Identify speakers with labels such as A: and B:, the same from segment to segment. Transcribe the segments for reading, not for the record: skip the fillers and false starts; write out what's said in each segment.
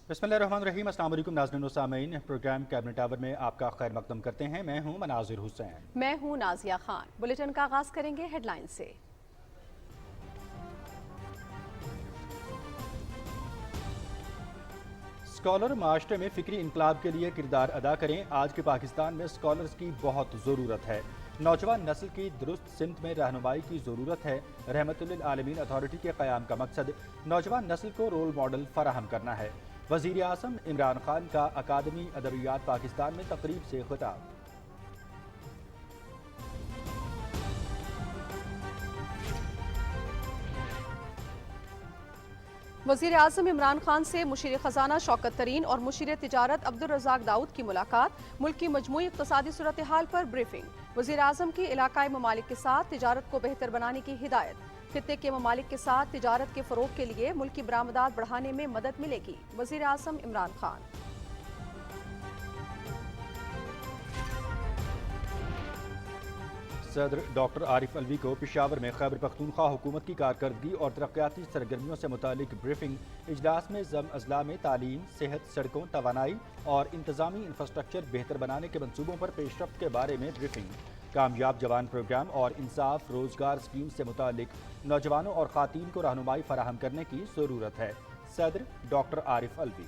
A: बिस्मिल्लाहिर्रहमानिर्रहीम। अस्सलाम वालेकुम नाज़रीन व सामीन। प्रोग्राम कैबिनेट आवर में आपका खैर मकदम करते हैं। मैं हूं मनाजिर हुसैन।
B: मैं हूं नाजिया खान। बुलेटिन का आगाज करेंगे हेडलाइन से।
A: स्कॉलर माशरे में फ़िक्री इनकलाब के लिए किरदार अदा करें। आज के पाकिस्तान में स्कॉलर्स की बहुत ज़रूरत है। नौजवान नस्ल की दुरुस्त सिमत में रहनुमाई की ज़रूरत है। रहमतुल्लिल आलमीन अथॉरिटी के क़याम का मकसद नौजवान नस्ल को रोल मॉडल फराहम करना है। वज़ीर आज़म इमरान खान का अकादमी अदबियात पाकिस्तान में तकरीब से खिताब।
B: वज़ीर आज़म इमरान खान से मुशीर ख़जाना शौकत तरीन और मुशीर तिजारत अब्दुल रज़ाक दाऊद की मुलाकात। मुल्क की मजमूई इक़्तिसादी सूरत हाल पर ब्रीफिंग। वज़ीर आज़म की इलाकाई ममालिक के साथ तिजारत को बेहतर बनाने की हिदायत। खित्ते के ममालिक के साथ तिजारत के फ़रोग़ के लिए मुल्की बरामदात बढ़ाने में मदद मिलेगी। वज़ीर आज़म इमरान खान।
A: सदर डॉक्टर आरिफ अलवी को पेशावर में खैबर पख्तूनख्वा हुकूमत की कारकर्दगी और तरक्याती सरगर्मियों से मुतालिक ब्रीफिंग। इजलास में ज़म अजला में तालीम, सेहत, सड़कों, तवानाई और इंतजामी इंफ्रास्ट्रक्चर बेहतर बनाने के मनसूबों पर पेशरफ्त के बारे में ब्रीफिंग। कामयाब जवान प्रोग्राम और इंसाफ रोजगार स्कीम से मुतालिक नौजवानों और ख़ातीन को रहनुमाई फराहम करने की ज़रूरत है। सदर डॉक्टर आरिफ अलवी।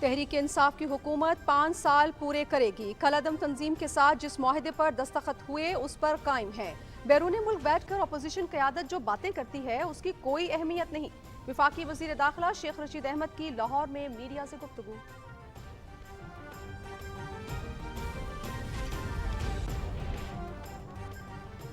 B: तहरीक इंसाफ की हुकूमत 5 साल पूरे करेगी। कलअदम तंजीम के साथ जिस मुआहदे पर दस्तखत हुए उस पर कायम है। बैरून मुल्क बैठकर अपोजिशन क़यादत जो बातें करती है उसकी कोई अहमियत नहीं। विफाकी वज़ीर दाखिला शेख रशीद अहमद की लाहौर में मीडिया से गुफ्तगू।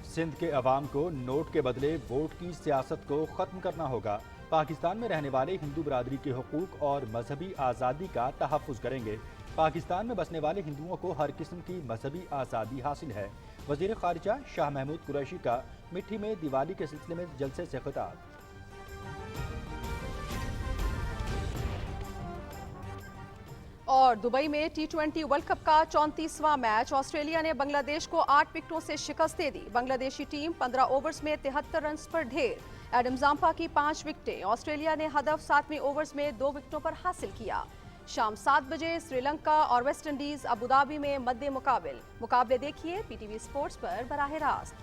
A: सिंध के अवाम को नोट के बदले वोट की सियासत को ख़त्म करना होगा। पाकिस्तान में रहने वाले हिंदू बरादरी के हुकूक और मजहबी आज़ादी का तहफ़्फ़ुज़ करेंगे। पाकिस्तान में बसने वाले हिंदुओं को हर किस्म की मजहबी आज़ादी हासिल है। वज़ीर ख़ारिजा शाह महमूद कुरैशी का मिट्टी में दिवाली के सिलसिले में जलसे से खिताब।
B: और दुबई में T20 वर्ल्ड कप का 34वां मैच। ऑस्ट्रेलिया ने बांग्लादेश को 8 विकेटों से शिकस्त दे दी। बांग्लादेशी टीम 15 ओवर्स में 73 रन पर ढेर। एडम जाम्पा की 5 विकेटें। ऑस्ट्रेलिया ने हदफ 7वें ओवर्स में 2 विकेटों पर हासिल किया। शाम 7 बजे श्रीलंका और वेस्ट इंडीज अबुधाबी में मद्दे मुकाबले देखिए PTV स्पोर्ट्स पर बराह रास्त।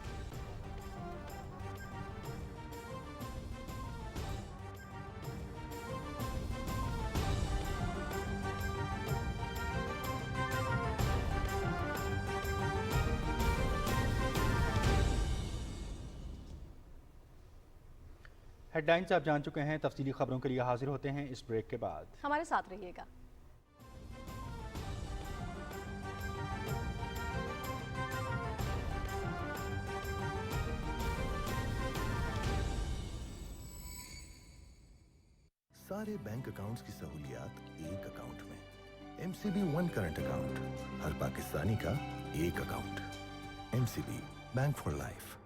A: हेडलाइंस आप जान चुके हैं। तफसीली खबरों के लिए हाजिर होते हैं इस ब्रेक के बाद।
B: हमारे साथ रहिएगा।
C: सारे बैंक अकाउंट्स की सहूलियात एक अकाउंट में। MCB वन करंट अकाउंट, हर पाकिस्तानी का एक account. MCB bank for life.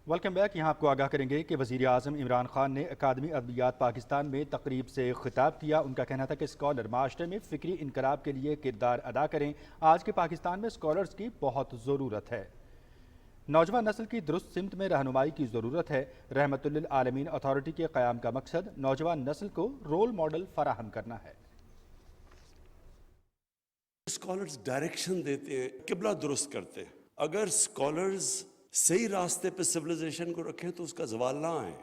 A: Welcome back. यहाँ आपको आगाह करेंगे कि वज़ीर आज़म इमरान खान ने अकादमी अदबियात पाकिस्तान में तकरीब से खिताब किया। उनका कहना था कि स्कॉलर माशरे में फ़िक्री इनकलाब के लिए किरदार अदा करें। आज के पाकिस्तान में स्कॉलर्स की बहुत ज़रूरत है। नौजवान नस्ल की दुरुस्त सिमत में रहनुमाई की ज़रूरत है। रहमतुल्लिल आलमीन अथॉरिटी के क़याम का मकसद नौजवान नस्ल को रोल मॉडल फराहम करना है।
D: स्कॉलर्स डायरेक्शन देते हैं, किबला दुरुस्त करते हैं। अगर स्कॉलर्स सही रास्ते पे सिविलाइजेशन को रखें तो उसका जवाल ना आए,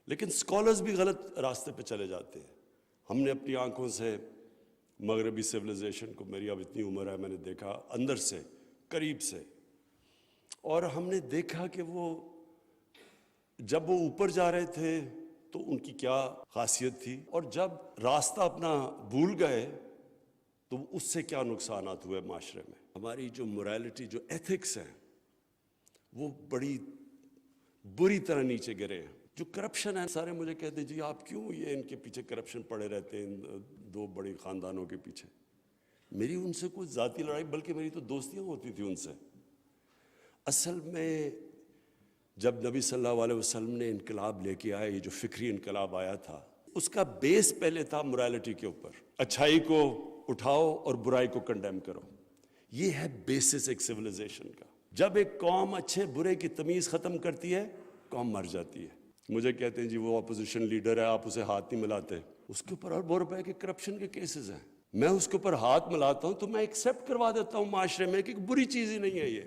D: लेकिन स्कॉलर्स भी गलत रास्ते पे चले जाते हैं। हमने अपनी आंखों से मगरबी सिविलाइजेशन को, मेरी अब इतनी उम्र है, मैंने देखा अंदर से, करीब से, और हमने देखा कि वो जब वो ऊपर जा रहे थे तो उनकी क्या खासियत थी, और जब रास्ता अपना भूल गए तो उससे क्या नुकसानात हुए माशरे में। हमारी जो मोरालिटी, जो एथिक्स हैं, वो बड़ी बुरी तरह नीचे गिरे हैं। जो करप्शन है, सारे मुझे कहते हैं जी आप क्यों ये इनके पीछे करप्शन पड़े रहते हैं, इन दो बड़े ख़ानदानों के पीछे। मेरी उनसे कोई ज़ाती लड़ाई, बल्कि मेरी तो दोस्तियाँ होती थी उनसे। असल में जब नबी सल्लल्लाहु अलैहि वसल्लम ने इनकलाब लेके आए, ये जो फिक्री इनकलाब आया था, उसका बेस पहले था मोरालिटी के ऊपर। अच्छाई को उठाओ और बुराई को कंडेम करो, ये है बेसिस एक सिविलाइजेशन का। जब एक कौम अच्छे बुरे की तमीज़ ख़त्म करती है, कौम मर जाती है। मुझे कहते हैं जी वो अपोजिशन लीडर है, आप उसे हाथ नहीं मिलाते, उसके ऊपर अरबों रुपए के करप्शन के केसेस हैं। मैं उसके ऊपर हाथ मिलाता हूं तो मैं एक्सेप्ट करवा देता हूं माशरे में कि बुरी चीज ही नहीं है ये।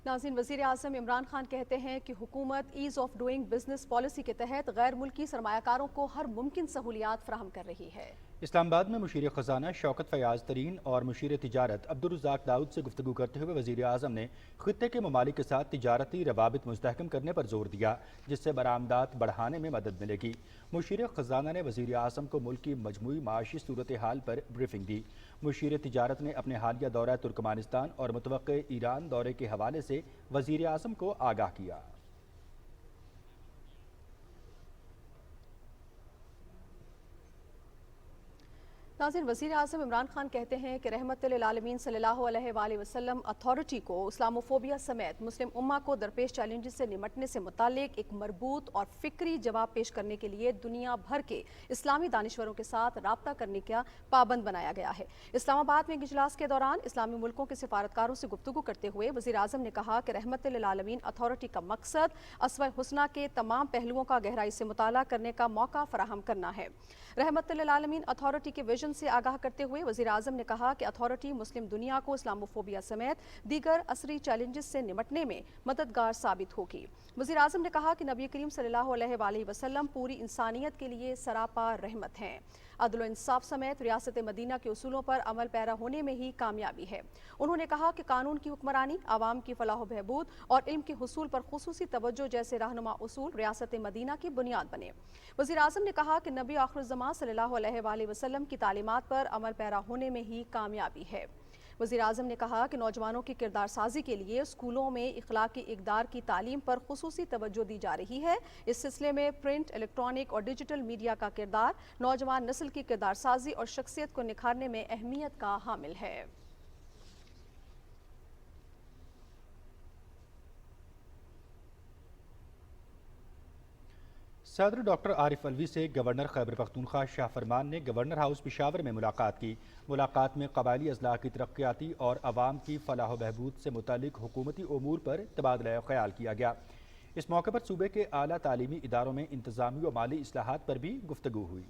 B: नाज़रीन, वज़ीर आज़म इमरान खान कहते हैं कि हुकूमत ease of doing business policy के तहत गैर मुल्की सरमायाकारों को हर मुमकिन सहूलियात फराहम कर रही है।
A: इस्लामाबाद में मुशीर ख़जाना शौकत फयाज तरीन और मुशीर तिजारत अब्दुर्रज़ाक दाऊद से गुफ्तगू करते हुए वज़ीर आज़म ने खित्ते के ममालिक के साथ तिजारती रवाबित मुस्तहकम करने पर जोर दिया, जिससे बरामदात बढ़ाने में मदद मिलेगी। मुशीर ख़जाना ने वज़ीर आज़म को मुल्क की मजमूई माशी सूरत हाल पर ब्रीफिंग दी। मुशीर तिजारत ने अपने हालिया दौरा तुर्कमानिस्तान और मुतवक्के ईरान दौरे के हवाले से वज़ीर आज़म को आगाह किया।
B: नाज़रीन, वज़ीर आज़म इमरान खान कहते हैं कि रहमतुल आलमीन सल्लल्लाहु अलैहि वसल्लम अथॉरिटी को इस्लामोफोबिया समेत मुस्लिम उम्मा को दरपेश चैलेंजेस से निमटने से मुतालिक एक मरबूत और फिक्री जवाब पेश करने के लिए दुनिया भर के इस्लामी दानिश्वरों के साथ राब्ता करने का पाबंद बनाया गया है। इस्लामाबाद में एक इजलास के दौरान इस्लामी मुल्कों के सिफारतकारों से गुफ्तगू करते हुए वज़ीर आज़म ने कहा कि रहमतुल आलमीन अथॉरिटी का मकसद अस्वा हुस्ना के तमाम पहलुओं का गहराई से मुताला करने का मौका फराहम करना है। रहमतुल आलमीन अथॉरिटी के विजन से आगाह करते हुए वज़ीर आज़म ने कहा कि अथॉरिटी मुस्लिम दुनिया को इस्लामोफोबिया समेत दीगर असरी चैलेंजेस से निमटने में मददगार साबित होगी। वज़ीर आज़म ने कहा कि नबी करीम सल्लल्लाहु अलैहि वसल्लम पूरी इंसानियत के लिए सरापा रहमत हैं। अदल इंसाफ समेत रियासत मदीना के उसूलों पर अमल पैरा होने में ही कामयाबी है। उन्होंने कहा कि कानून की हुक्मरानी, आवाम की फलाह बहबूद और इल्म के हुसूल पर खुसूसी तवज्जो जैसे रहनुमा उसूल रियासत मदीना की बुनियाद बने। वज़ीर आज़म ने कहा कि नबी आखिर ज़मां सल्लल्लाहु अलैहि वसल्लम की तालीमात पर अमल पैरा होने में ही कामयाबी है। वज़ीर आज़म ने कहा कि नौजवानों की किरदार साजी के लिए स्कूलों में इखलाकी इक़दार की तालीम पर खुसूसी तवज्जो दी जा रही है। इस सिलसिले में प्रिंट, इलेक्ट्रॉनिक और डिजिटल मीडिया का किरदार नौजवान नस्ल की किरदार साजी और शख्सियत को निखारने में अहमियत का हामिल है।
A: सदर डॉक्टर आरिफ अलवी से गवर्नर खैबर पख्तूनख्वा शाह फरमान ने गवर्नर हाउस पेशावर में मुलाकात की। मुलाकात में कबायली अजला की तरक्याती और आवाम की फलाह बहबूद से मुतालिक हुकूमती उमूर पर तबादला ख्याल किया गया। इस मौके पर सूबे के आला तालीमी इदारों में इंतजामी और माली इस्लाहात पर भी गुफ्तगू हुई।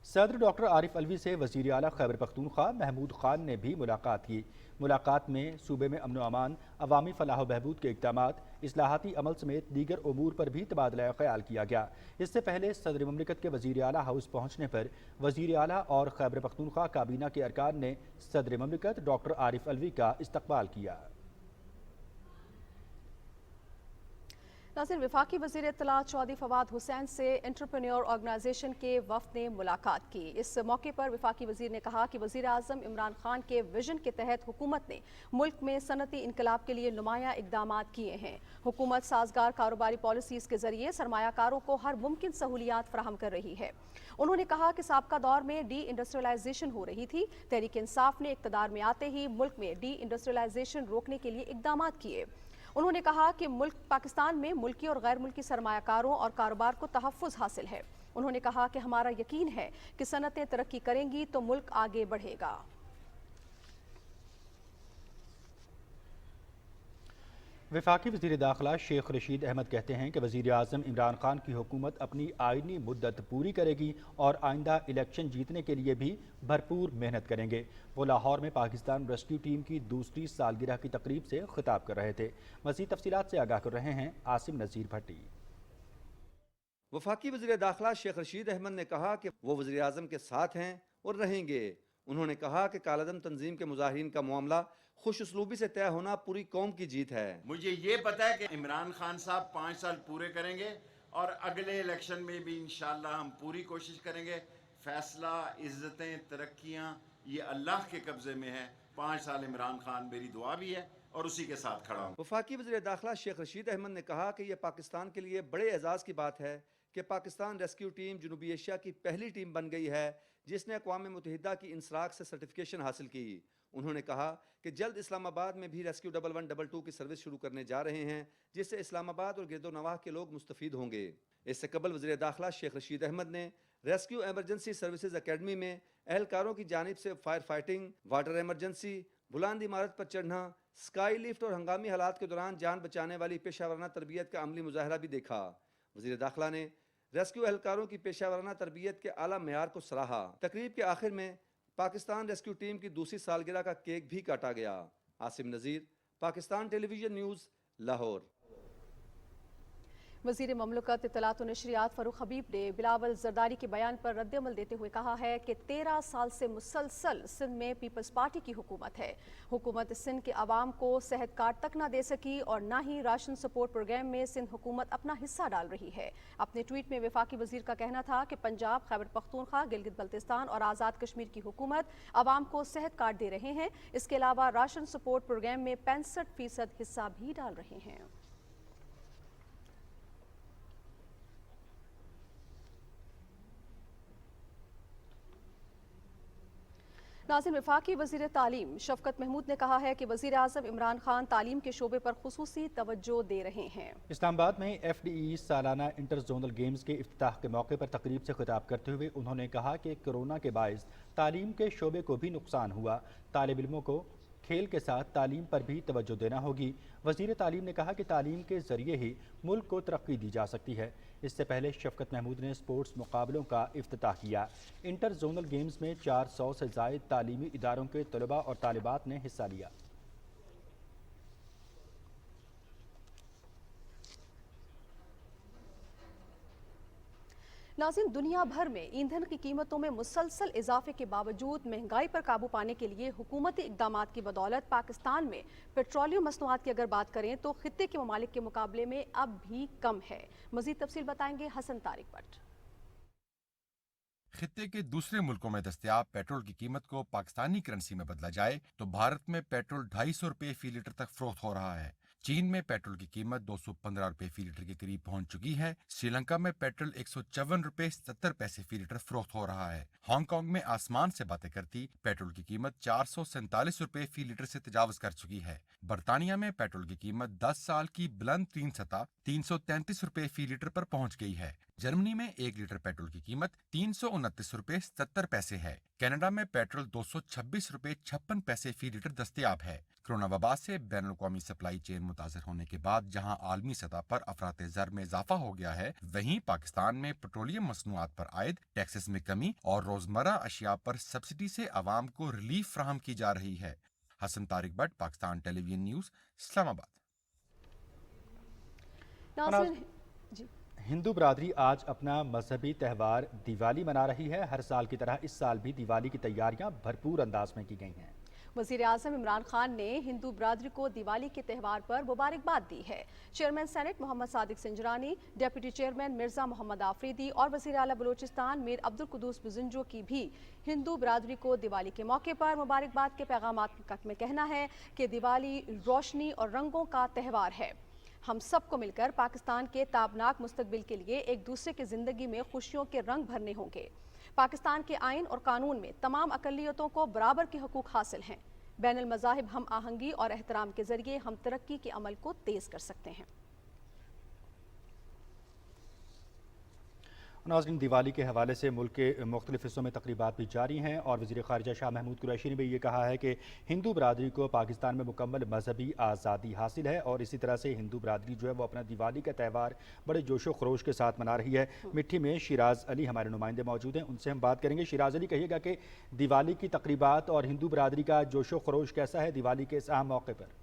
A: सदर डॉक्टर आरिफ अलवी से वज़ीर आला खैबर पख्तूनख्वा महमूद खान ने भी मुलाकात की। मुलाकात में सूबे में अमन अमान, अवामी फलाह बहबूद के इक़दामात, इस्लाहाती अमल समेत दीगर उमूर पर भी तबादला ख्याल किया गया। इससे पहले सदर ममलिकत के वज़ीर आला हाउस पहुँचने पर वज़ीर आला और खैबर पख्तूनख्वा काबीना के अरकान ने सदर ममलिकत डॉक्टर आरिफ अलवी का इस्तकबाल किया।
B: नाज़रीन, वफाकी वज़ीर इत्तलात चौधरी फवाद हुसैन से एंटरप्रेन्योर ऑर्गेनाइजेशन के वफ़द ने मुलाकात की। इस मौके पर वफाकी वज़ीर ने कहा कि वज़ीर आज़म इमरान खान के विजन के तहत हुकूमत ने मुल्क में सनती इनकलाब के लिए नुमाया इक़दामात किए हैं। हुकूमत साजगार कारोबारी पॉलिसीज़ के जरिए सरमायाकारों को हर मुमकिन सहूलियात फराहम कर रही है। उन्होंने कहा कि साबका दौर में डी इंडस्ट्रियलाइजेशन हो रही थी। तहरीक इंसाफ ने इक़्तिदार में आते ही मुल्क में डी इंडस्ट्रियलाइजेशन रोकने के लिए इक़दामात किए। उन्होंने कहा कि मुल्क पाकिस्तान में मुल्की और गैर मुल्की सरमायाकारों और कारोबार को तहफ़्फ़ुज़ हासिल है। उन्होंने कहा कि हमारा यकीन है कि सनतें तरक्की करेंगी तो मुल्क आगे बढ़ेगा।
A: वफाकी वज़ीर दाखिला शेख रशीद अहमद कहते हैं कि वज़ीर आज़म इमरान खान की हुकूमत अपनी आइनी मुद्दत पूरी करेगी और आइंदा इलेक्शन जीतने के लिए भी भरपूर मेहनत करेंगे। वो लाहौर में पाकिस्तान रेस्क्यू टीम की दूसरी सालगिरह की तकरीब से खिताब कर रहे थे। मज़ीद तफसीलात से आगाह कर रहे हैं आसिम नज़ीर भट्टी।
E: वफाकी वज़ीर दाखिला शेख रशीद अहमद ने कहा कि वो वज़ीर आज़म के साथ हैं और रहेंगे। उन्होंने कहा कि कालादम तंजीम के मुजाहिरीन का मामला खुश उसलूबी से तय होना पूरी कौम की जीत है।
F: मुझे ये पता है कि इमरान खान साहब 5 साल पूरे करेंगे और अगले इलेक्शन में भी इंशाल्लाह हम पूरी कोशिश करेंगे। फैसला, इज्जतें, तरक्कियां ये अल्लाह के कब्जे में है। 5 साल इमरान खान मेरी दुआ भी है और उसी के साथ खड़ा हूँ।
E: वफाकी वज़ीर दाखिला शेख रशीद अहमद ने कहा कि यह पाकिस्तान के लिए बड़े एजाज़ की बात है कि पाकिस्तान रेस्क्यू टीम जनूबी एशिया की पहली टीम बन गई है जिसने अक़वाम मुत्तहिदा की इंसराक से सर्टिफिकेशन हासिल की। उन्होंने कहा कि जल्द इस्लामाबाद में भी रेस्क्यू 1112 की सर्विस शुरू करने जा रहे हैं, जिससे इस्लामाबाद और गिरदोनवाह के लोग मुस्तफ़ीद होंगे। इससे कबल वज़ीर दाखिला शेख रशीद अहमद ने रेस्क्यू एमरजेंसी सर्विसेज अकेडमी में अहलकारों की जानिब से फायर फाइटिंग, वाटर एमरजेंसी, बुलंद इमारत पर चढ़ना, स्काई लिफ्ट और हंगामी हालात के दौरान जान बचाने वाली पेशावराना तरबियत का अमली मुजाहरा भी देखा। वज़ीर दाखिला ने रेस्क्यू एहलकारों की पेशावराना तरबियत के आला मेयार को सराहा। तकरीब के आखिर में पाकिस्तान रेस्क्यू टीम की दूसरी सालगिरह का केक भी काटा गया। आसिम नज़ीर, पाकिस्तान टेलीविजन न्यूज़, लाहौर।
B: वज़ीर ममलकत इत्तलात व नशरियात फ़ारूक हबीब ने बिलावल ज़रदारी के बयान पर रद्दअमल देते हुए कहा है कि 13 साल से मुसलसल सिंध में पीपल्स पार्टी की हुकूमत है। हुकूमत सिंध के अवाम को सेहत कार्ड तक ना दे सकी और ना ही राशन सपोर्ट प्रोग्राम में सिंध हुकूमत अपना हिस्सा डाल रही है। अपने ट्वीट में वफाकी वज़ीर का कहना था कि पंजाब, खैबर पख्तूनख्वा, गिलगित बल्तिस्तान और आज़ाद कश्मीर की हुकूमत अवाम को सेहत कार्ड दे रहे हैं। इसके अलावा राशन सपोर्ट प्रोग्राम में 65% हिस्सा भी डाल रहे हैं। नाज़िम, वफाकी वज़ीर तालीम शफकत महमूद ने कहा है कि वज़ीर आज़म इमरान खान तालीम के शोबे पर खुसूसी तवज्जो दे रहे हैं।
A: इस्लामाबाद में FDE सालाना इंटर जोनल गेम्स के इफ्तिताह के मौके पर तकरीब से खिताब करते हुए उन्होंने कहा कि कोरोना के बायस तालीम के शोबे को भी नुकसान हुआ। तालिब इल्मों को खेल के साथ तालीम पर भी तवज्जो देना होगी। वज़ीर तालीम ने कहा कि तालीम के ज़रिए ही मुल्क को तरक्की दी जा सकती है। इससे पहले शफकत महमूद ने स्पोर्ट्स मुकाबलों का इफ्तिताह किया। इंटर जोनल गेम्स में 400 से ज़ायद तालीमी इदारों के तलबा और तालिबात ने हिस्सा लिया।
B: नाज़िम, दुनिया भर में ईंधन की कीमतों में मुसलसल इजाफे के बावजूद महंगाई पर काबू पाने के लिए हुकूमती इकदामात की बदौलत पाकिस्तान में पेट्रोलियम मसनूआत की अगर बात करें तो खित्ते के ममालिक के मुकाबले में अब भी कम है। मजीद तफसील बताएंगे हसन तारिक भट्ट।
G: खित्ते के दूसरे मुल्कों में दस्तयाब पेट्रोल की कीमत को पाकिस्तानी करेंसी में बदला जाए तो भारत में पेट्रोल 250 रुपए फी लीटर तक फरोख्त हो रहा है। चीन में पेट्रोल की कीमत 215 रुपए फी लीटर के करीब पहुंच चुकी है। श्रीलंका में पेट्रोल 154 रुपए 70 पैसे फी लीटर फरोख्त हो रहा है। हांगकांग में आसमान से बातें करती पेट्रोल की कीमत 447 रुपए फी लीटर से तजावज कर चुकी है। बरतानिया में पेट्रोल की कीमत 10 साल की बुलंद तीन सतह 333 रुपए फी लीटर पर पहुंच गई है। जर्मनी में 1 लीटर पेट्रोल की कीमत 329 रुपए 70 पैसे है। कनाडा में पेट्रोल 226 रुपए 56 पैसे फी लीटर दस्तयाब है। कोरोना वबा से बैनुल अक़वामी सप्लाई चेन मुतासर होने के बाद जहां आलमी सतह पर अफरात ज़र में इजाफा हो गया है, वहीं पाकिस्तान में पेट्रोलियम मसनूआत पर आयद टैक्सेस में कमी और रोजमर्रा अशिया पर सब्सिडी से आवाम को रिलीफ फ्राहम की जा रही है। Hasan Tariq Bhatt, Pakistan television news, Islamabad.
A: हिंदू बरादरी आज अपना मजहबी त्यौहार दिवाली मना रही है। हर साल की तरह इस साल भी दिवाली की तैयारियां भरपूर अंदाज में की गई हैं।
B: वज़ीर आज़म इमरान खान ने हिंदू बरादरी को दिवाली के त्यौहार पर मुबारकबाद दी है। Chairman senate Mohammad Sadiq Sanjrani, deputy chairman Mirza Mohammad Afridi और वज़ीर आला बलूचिस्तान मीर अब्दुल कुद्दूस बुज़ुंजो की भी हिंदू बरादरी को दिवाली के मौके पर मुबारकबाद के पैगामात में कहना है कि दिवाली रोशनी और रंगों का त्यौहार है। हम सबको मिलकर पाकिस्तान के ताबनाक मुस्तकबिल के लिए एक दूसरे की ज़िंदगी में खुशियों के रंग भरने होंगे। पाकिस्तान के आइन और कानून में तमाम अक़लियतों को बराबर के हकूक़ हासिल हैं। बैनुल मज़ाहिब हम आहंगी और एहतराम के ज़रिए हम तरक्की के अमल को तेज़ कर सकते हैं।
A: नाज़रीन, दिवाली के हवाले से मुल्क के मुख्तलिफ हिस्सों में तकरीबात भी जारी हैं और वज़ीर ख़ारिजा शाह महमूद कुरैशी ने भी ये कहा है कि हिंदू बरादरी को पाकिस्तान में मुकम्मल मजहबी आज़ादी हासिल है और इसी तरह से हिंदू बरादरी जो है वो अपना दिवाली का त्यौहार बड़े जोशो खरोश के साथ मना रही है। मिट्टी में शिराज अली हमारे नुमाइंदे मौजूद हैं, उनसे हम बात करेंगे। शिराज अली, कहिएगा कि दिवाली की तकरीबात और हिंदू बरादरी का जोशो खरोश कैसा है दिवाली के इस अहम मौके पर?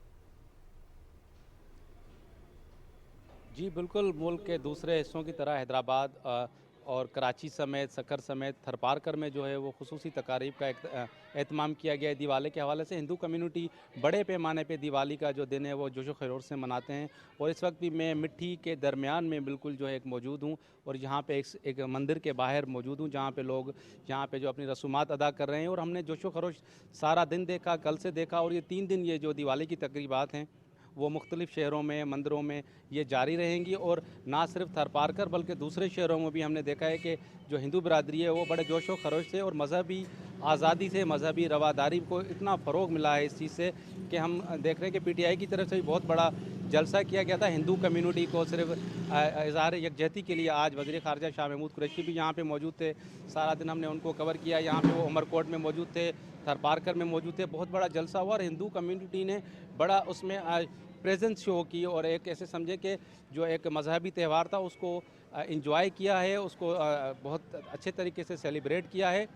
H: जी बिल्कुल, मुल्क के दूसरे हिस्सों की तरह हैदराबाद और कराची समेत, सकर समेत, थरपारकर में जो है वो खुसूसी तकारीब का एहतमाम किया गया है। दिवाली के हवाले से हिंदू कम्युनिटी बड़े पैमाने पे दिवाली का जो दिन है वो जोशो खरोश से मनाते हैं और इस वक्त भी मैं मिट्टी के दरमियान में बिल्कुल जो है एक मौजूद हूँ और यहाँ पे एक मंदिर के बाहर मौजूद हूँ जहाँ पे लोग यहाँ पे जो अपनी रसूमात अदा कर रहे हैं और हमने जोशो खरोश सारा दिन देखा, कल से देखा और ये 3 दिन ये जो दिवाली की तकरीबात हैं वो मुख्तलिफ़ शहरों में, मंदिरों में ये जारी रहेंगी। और ना सिर्फ थरपारकर बल्कि दूसरे शहरों में भी हमने देखा है कि जो हिंदू बिरादरी है वो बड़े जोश व खरोश से और मजहबी आज़ादी से, मजहबी रवादारी को इतना फ़रोग मिला है इस चीज़ से कि हम देख रहे हैं कि पीटीआई की तरफ से भी बहुत बड़ा जलसा किया गया था हिंदू कम्युनिटी को सिर्फ इज़हार यकजहती के लिए। आज वज़ीर ख़ारजा शाह महमूद कुरैशी भी यहाँ पे मौजूद थे, सारा दिन हमने उनको कवर किया। यहाँ पे वो उमरकोट में मौजूद थे, थरपारकर में मौजूद थे, बहुत बड़ा जलसा हुआ और हिंदू कम्युनिटी ने बड़ा उसमें प्रेजेंस शो की और एक ऐसे समझे कि जो एक मजहबी त्यौहार था उसको इंजॉय किया है, उसको बहुत अच्छे तरीके से सेलिब्रेट किया है।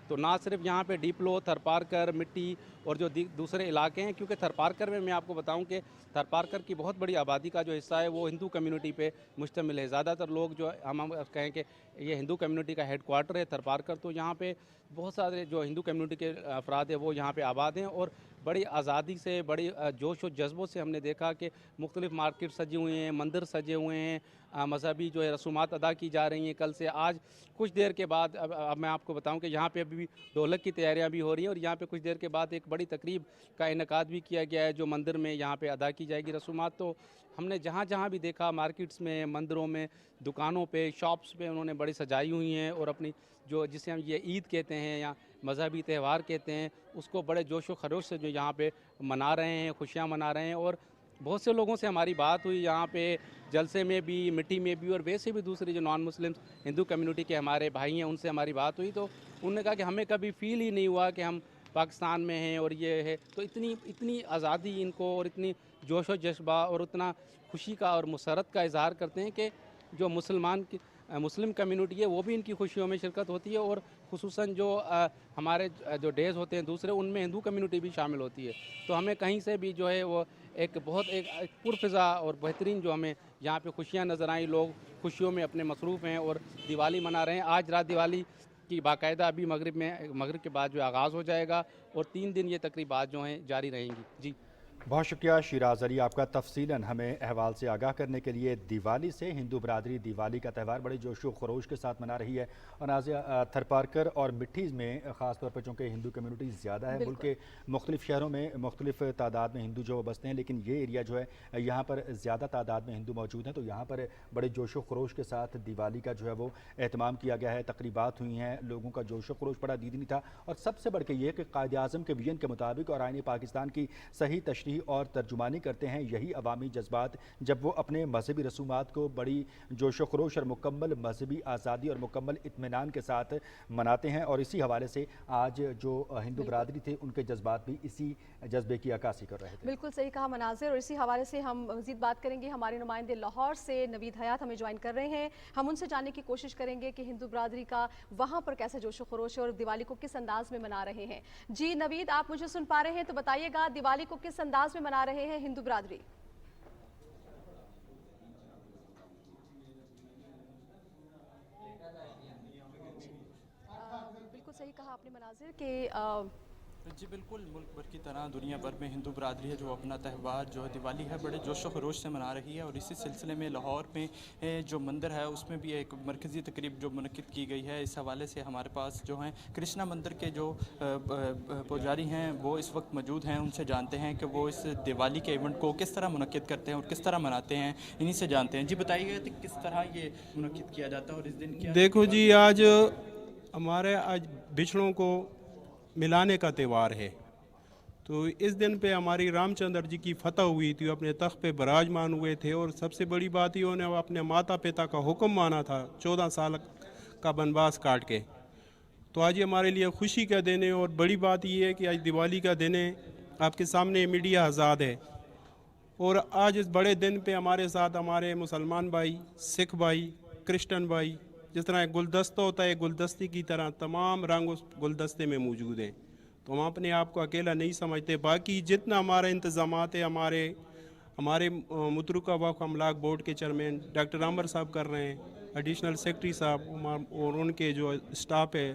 H: तो ना सिर्फ यहाँ पे डीपलो, थरपारकर, मिट्टी और जो दूसरे इलाके हैं, क्योंकि थरपारकर में मैं आपको बताऊं कि थरपारकर की बहुत बड़ी आबादी का जो हिस्सा है वो हिंदू कम्युनिटी पे मुश्तमिल है। ज़्यादातर लोग जो हम कहें कि ये हिंदू कम्युनिटी का हेड क्वार्टर है थरपारकर, तो यहाँ पे बहुत सारे जो हिंदू कम्युनिटी के अफराद हैं वो यहाँ पे आबाद हैं और बड़ी आज़ादी से, बड़ी जोश और जज्बों से हमने देखा कि मुख्तलिफ़ मार्केट सजी हुई हैं, मंदिर सजे हुए हैं, मजहबी जो है रसूमात अदा की जा रही हैं। कल से आज कुछ देर के बाद अब मैं आपको बताऊं कि यहाँ पे अभी ढोलक की तैयारियां भी हो रही हैं और यहाँ पे कुछ देर के बाद एक बड़ी तकरीब का इनेकाद भी किया गया है जो मंदिर में यहाँ पे अदा की जाएगी रसूमात। तो हमने जहाँ जहाँ भी देखा, मार्केट्स में, मंदिरों में, दुकानों पे, शॉप्स पे उन्होंने बड़ी सजाई हुई हैं और अपनी जो जिसे हम ये ईद कहते हैं या मजहबी त्यौहार कहते हैं उसको बड़े जोश व खरोश से जो यहाँ पे मना रहे हैं, खुशियाँ मना रहे हैं। और बहुत से लोगों से हमारी बात हुई यहाँ पे जलसे में भी, मिट्टी में भी और वैसे भी दूसरी जो नॉन मुस्लिम हिंदू कम्युनिटी के हमारे भाई हैं उनसे हमारी बात हुई। तो उन्होंने कहा कि हमें कभी फ़ील ही नहीं हुआ कि हम पाकिस्तान में हैं और ये है। तो इतनी आज़ादी इनको और इतनी जोश व जज्बा और उतना खुशी का और मुसरत का इजहार करते हैं कि जो मुस्लिम कम्युनिटी है वो भी इनकी खुशियों में शिरकत होती है और खुसूसन जो हमारे जो डेज़ होते हैं दूसरे उनमें हिंदू कम्युनिटी भी शामिल होती है। तो हमें कहीं से भी जो है वो एक पुरफ़िज़ा और बेहतरीन जो हमें यहाँ पे खुशियाँ नज़र आई। लोग खुशियों में अपने मसरूफ़ हैं और दिवाली मना रहे हैं। आज रात दिवाली की बाकायदा अभी मगरिब के बाद जो आगाज़ हो जाएगा और 3 दिन ये तकरीबात जो हैं जारी रहेंगी। जी
A: बहुत शुक्रिया शिराज अली आपका तफसीलन हमें अहवाल से आगाह करने के लिए। दिवाली से हिंदू बरादरी दिवाली का त्यौहार बड़े जोश व खरोश के साथ मना रही है और नाज़िया थरपारकर और मिट्टीज़ में ख़ास तौर पर चूँकि हिंदू कम्युनिटी ज़्यादा है, मुल्क के मुख्तलिफ़ शहरों में मुख्तलिफ़ तादाद में हिंदू जो बसते हैं, लेकिन ये एरिया जो है यहाँ पर ज़्यादा तादाद में हिंदू मौजूद हैं। तो यहाँ पर बड़े जोश व खरोश के साथ दिवाली का जो है वो एहतमाम किया गया है, तकरीबात हुई हैं, लोगों का जोश व खरोश बड़ा दीदी था। और सबसे बढ़ के ये कि कायद आज़म के विजन के मुताबिक और आईन पाकिस्तान की सही तशरीह और तर्जुमानी करते हैं यही अवामी जज्बात, जब वो अपने मजहबी रसूमात को बड़ी जोश व खरोश और मुकम्मल मजहबी आज़ादी और मुकम्मल इत्मीनान के साथ मनाते हैं। और इसी हवाले से आज जो हिंदू बरादरी थे उनके जज्बात भी इसी जज्बे की अक्कासी कर रहे थे।
B: बिल्कुल सही कहा मनाज़िर, और इसी हवाले से हम मज़ीद बात करेंगे। हमारे नुमाइंदे लाहौर से नवीद हयात हमें ज्वाइन कर रहे हैं। हम उनसे जानने की कोशिश करेंगे कि हिंदू बरादरी का वहाँ पर कैसे जोश व खरोश है और दिवाली को किस अंदाज में मना रहे हैं। जी नवीद, आप मुझे सुन पा रहे हैं तो बताइएगा दिवाली को किस अंदाज में मना रहे हैं हिंदू बरादरी? बिल्कुल सही कहा आपने मनाज़िर कि
I: जी बिल्कुल, मुल्क भर की तरह दुनिया भर में हिंदू बरादरी है जो अपना त्यौहार जो है दिवाली है बड़े जोश व खरोश से मना रही है। और इसी सिलसिले में लाहौर में जो मंदिर है उसमें भी एक मरकज़ी तकरीब जो मुनक़िद की गई है। इस हवाले से हमारे पास जो हैं कृष्णा मंदिर के जो पुजारी हैं वो इस वक्त मौजूद हैं। उनसे जानते हैं कि वो इस दिवाली के इवेंट को किस तरह मुनक़िद करते हैं और किस तरह मनाते हैं, इन्हीं से जानते हैं। जी बताइएगा कि किस तरह ये मुनक़िद किया जाता है और इस दिन क्या?
J: देखो जी, आज हमारे बिछड़ों को मिलाने का त्यौहार है। तो इस दिन पे हमारी रामचंद्र जी की फतह हुई थी, अपने तख्त पे विराजमान हुए थे और सबसे बड़ी बात ही उन्होंने अपने माता पिता का हुक्म माना था 14 साल का वनवास काट के। तो आज ये हमारे लिए खुशी का दिन है और बड़ी बात ये है कि आज दिवाली का दिन है, आपके सामने मीडिया आज़ाद है और आज इस बड़े दिन पे हमारे साथ हमारे मुसलमान भाई, सिख भाई, क्रिश्चियन भाई, जिस तरह एक गुलदस्ता होता है गुलदस्ते की तरह तमाम रंग उस गुलदस्ते में मौजूद हैं। तो हम अपने आप को अकेला नहीं समझते। बाकी जितना हमारा इंतज़ामात है हमारे मुतरुका वक्फ अमलाक बोर्ड के चेयरमैन डॉक्टर आमर साहब कर रहे हैं, एडिशनल सेक्रेटरी साहब और उनके जो स्टाफ है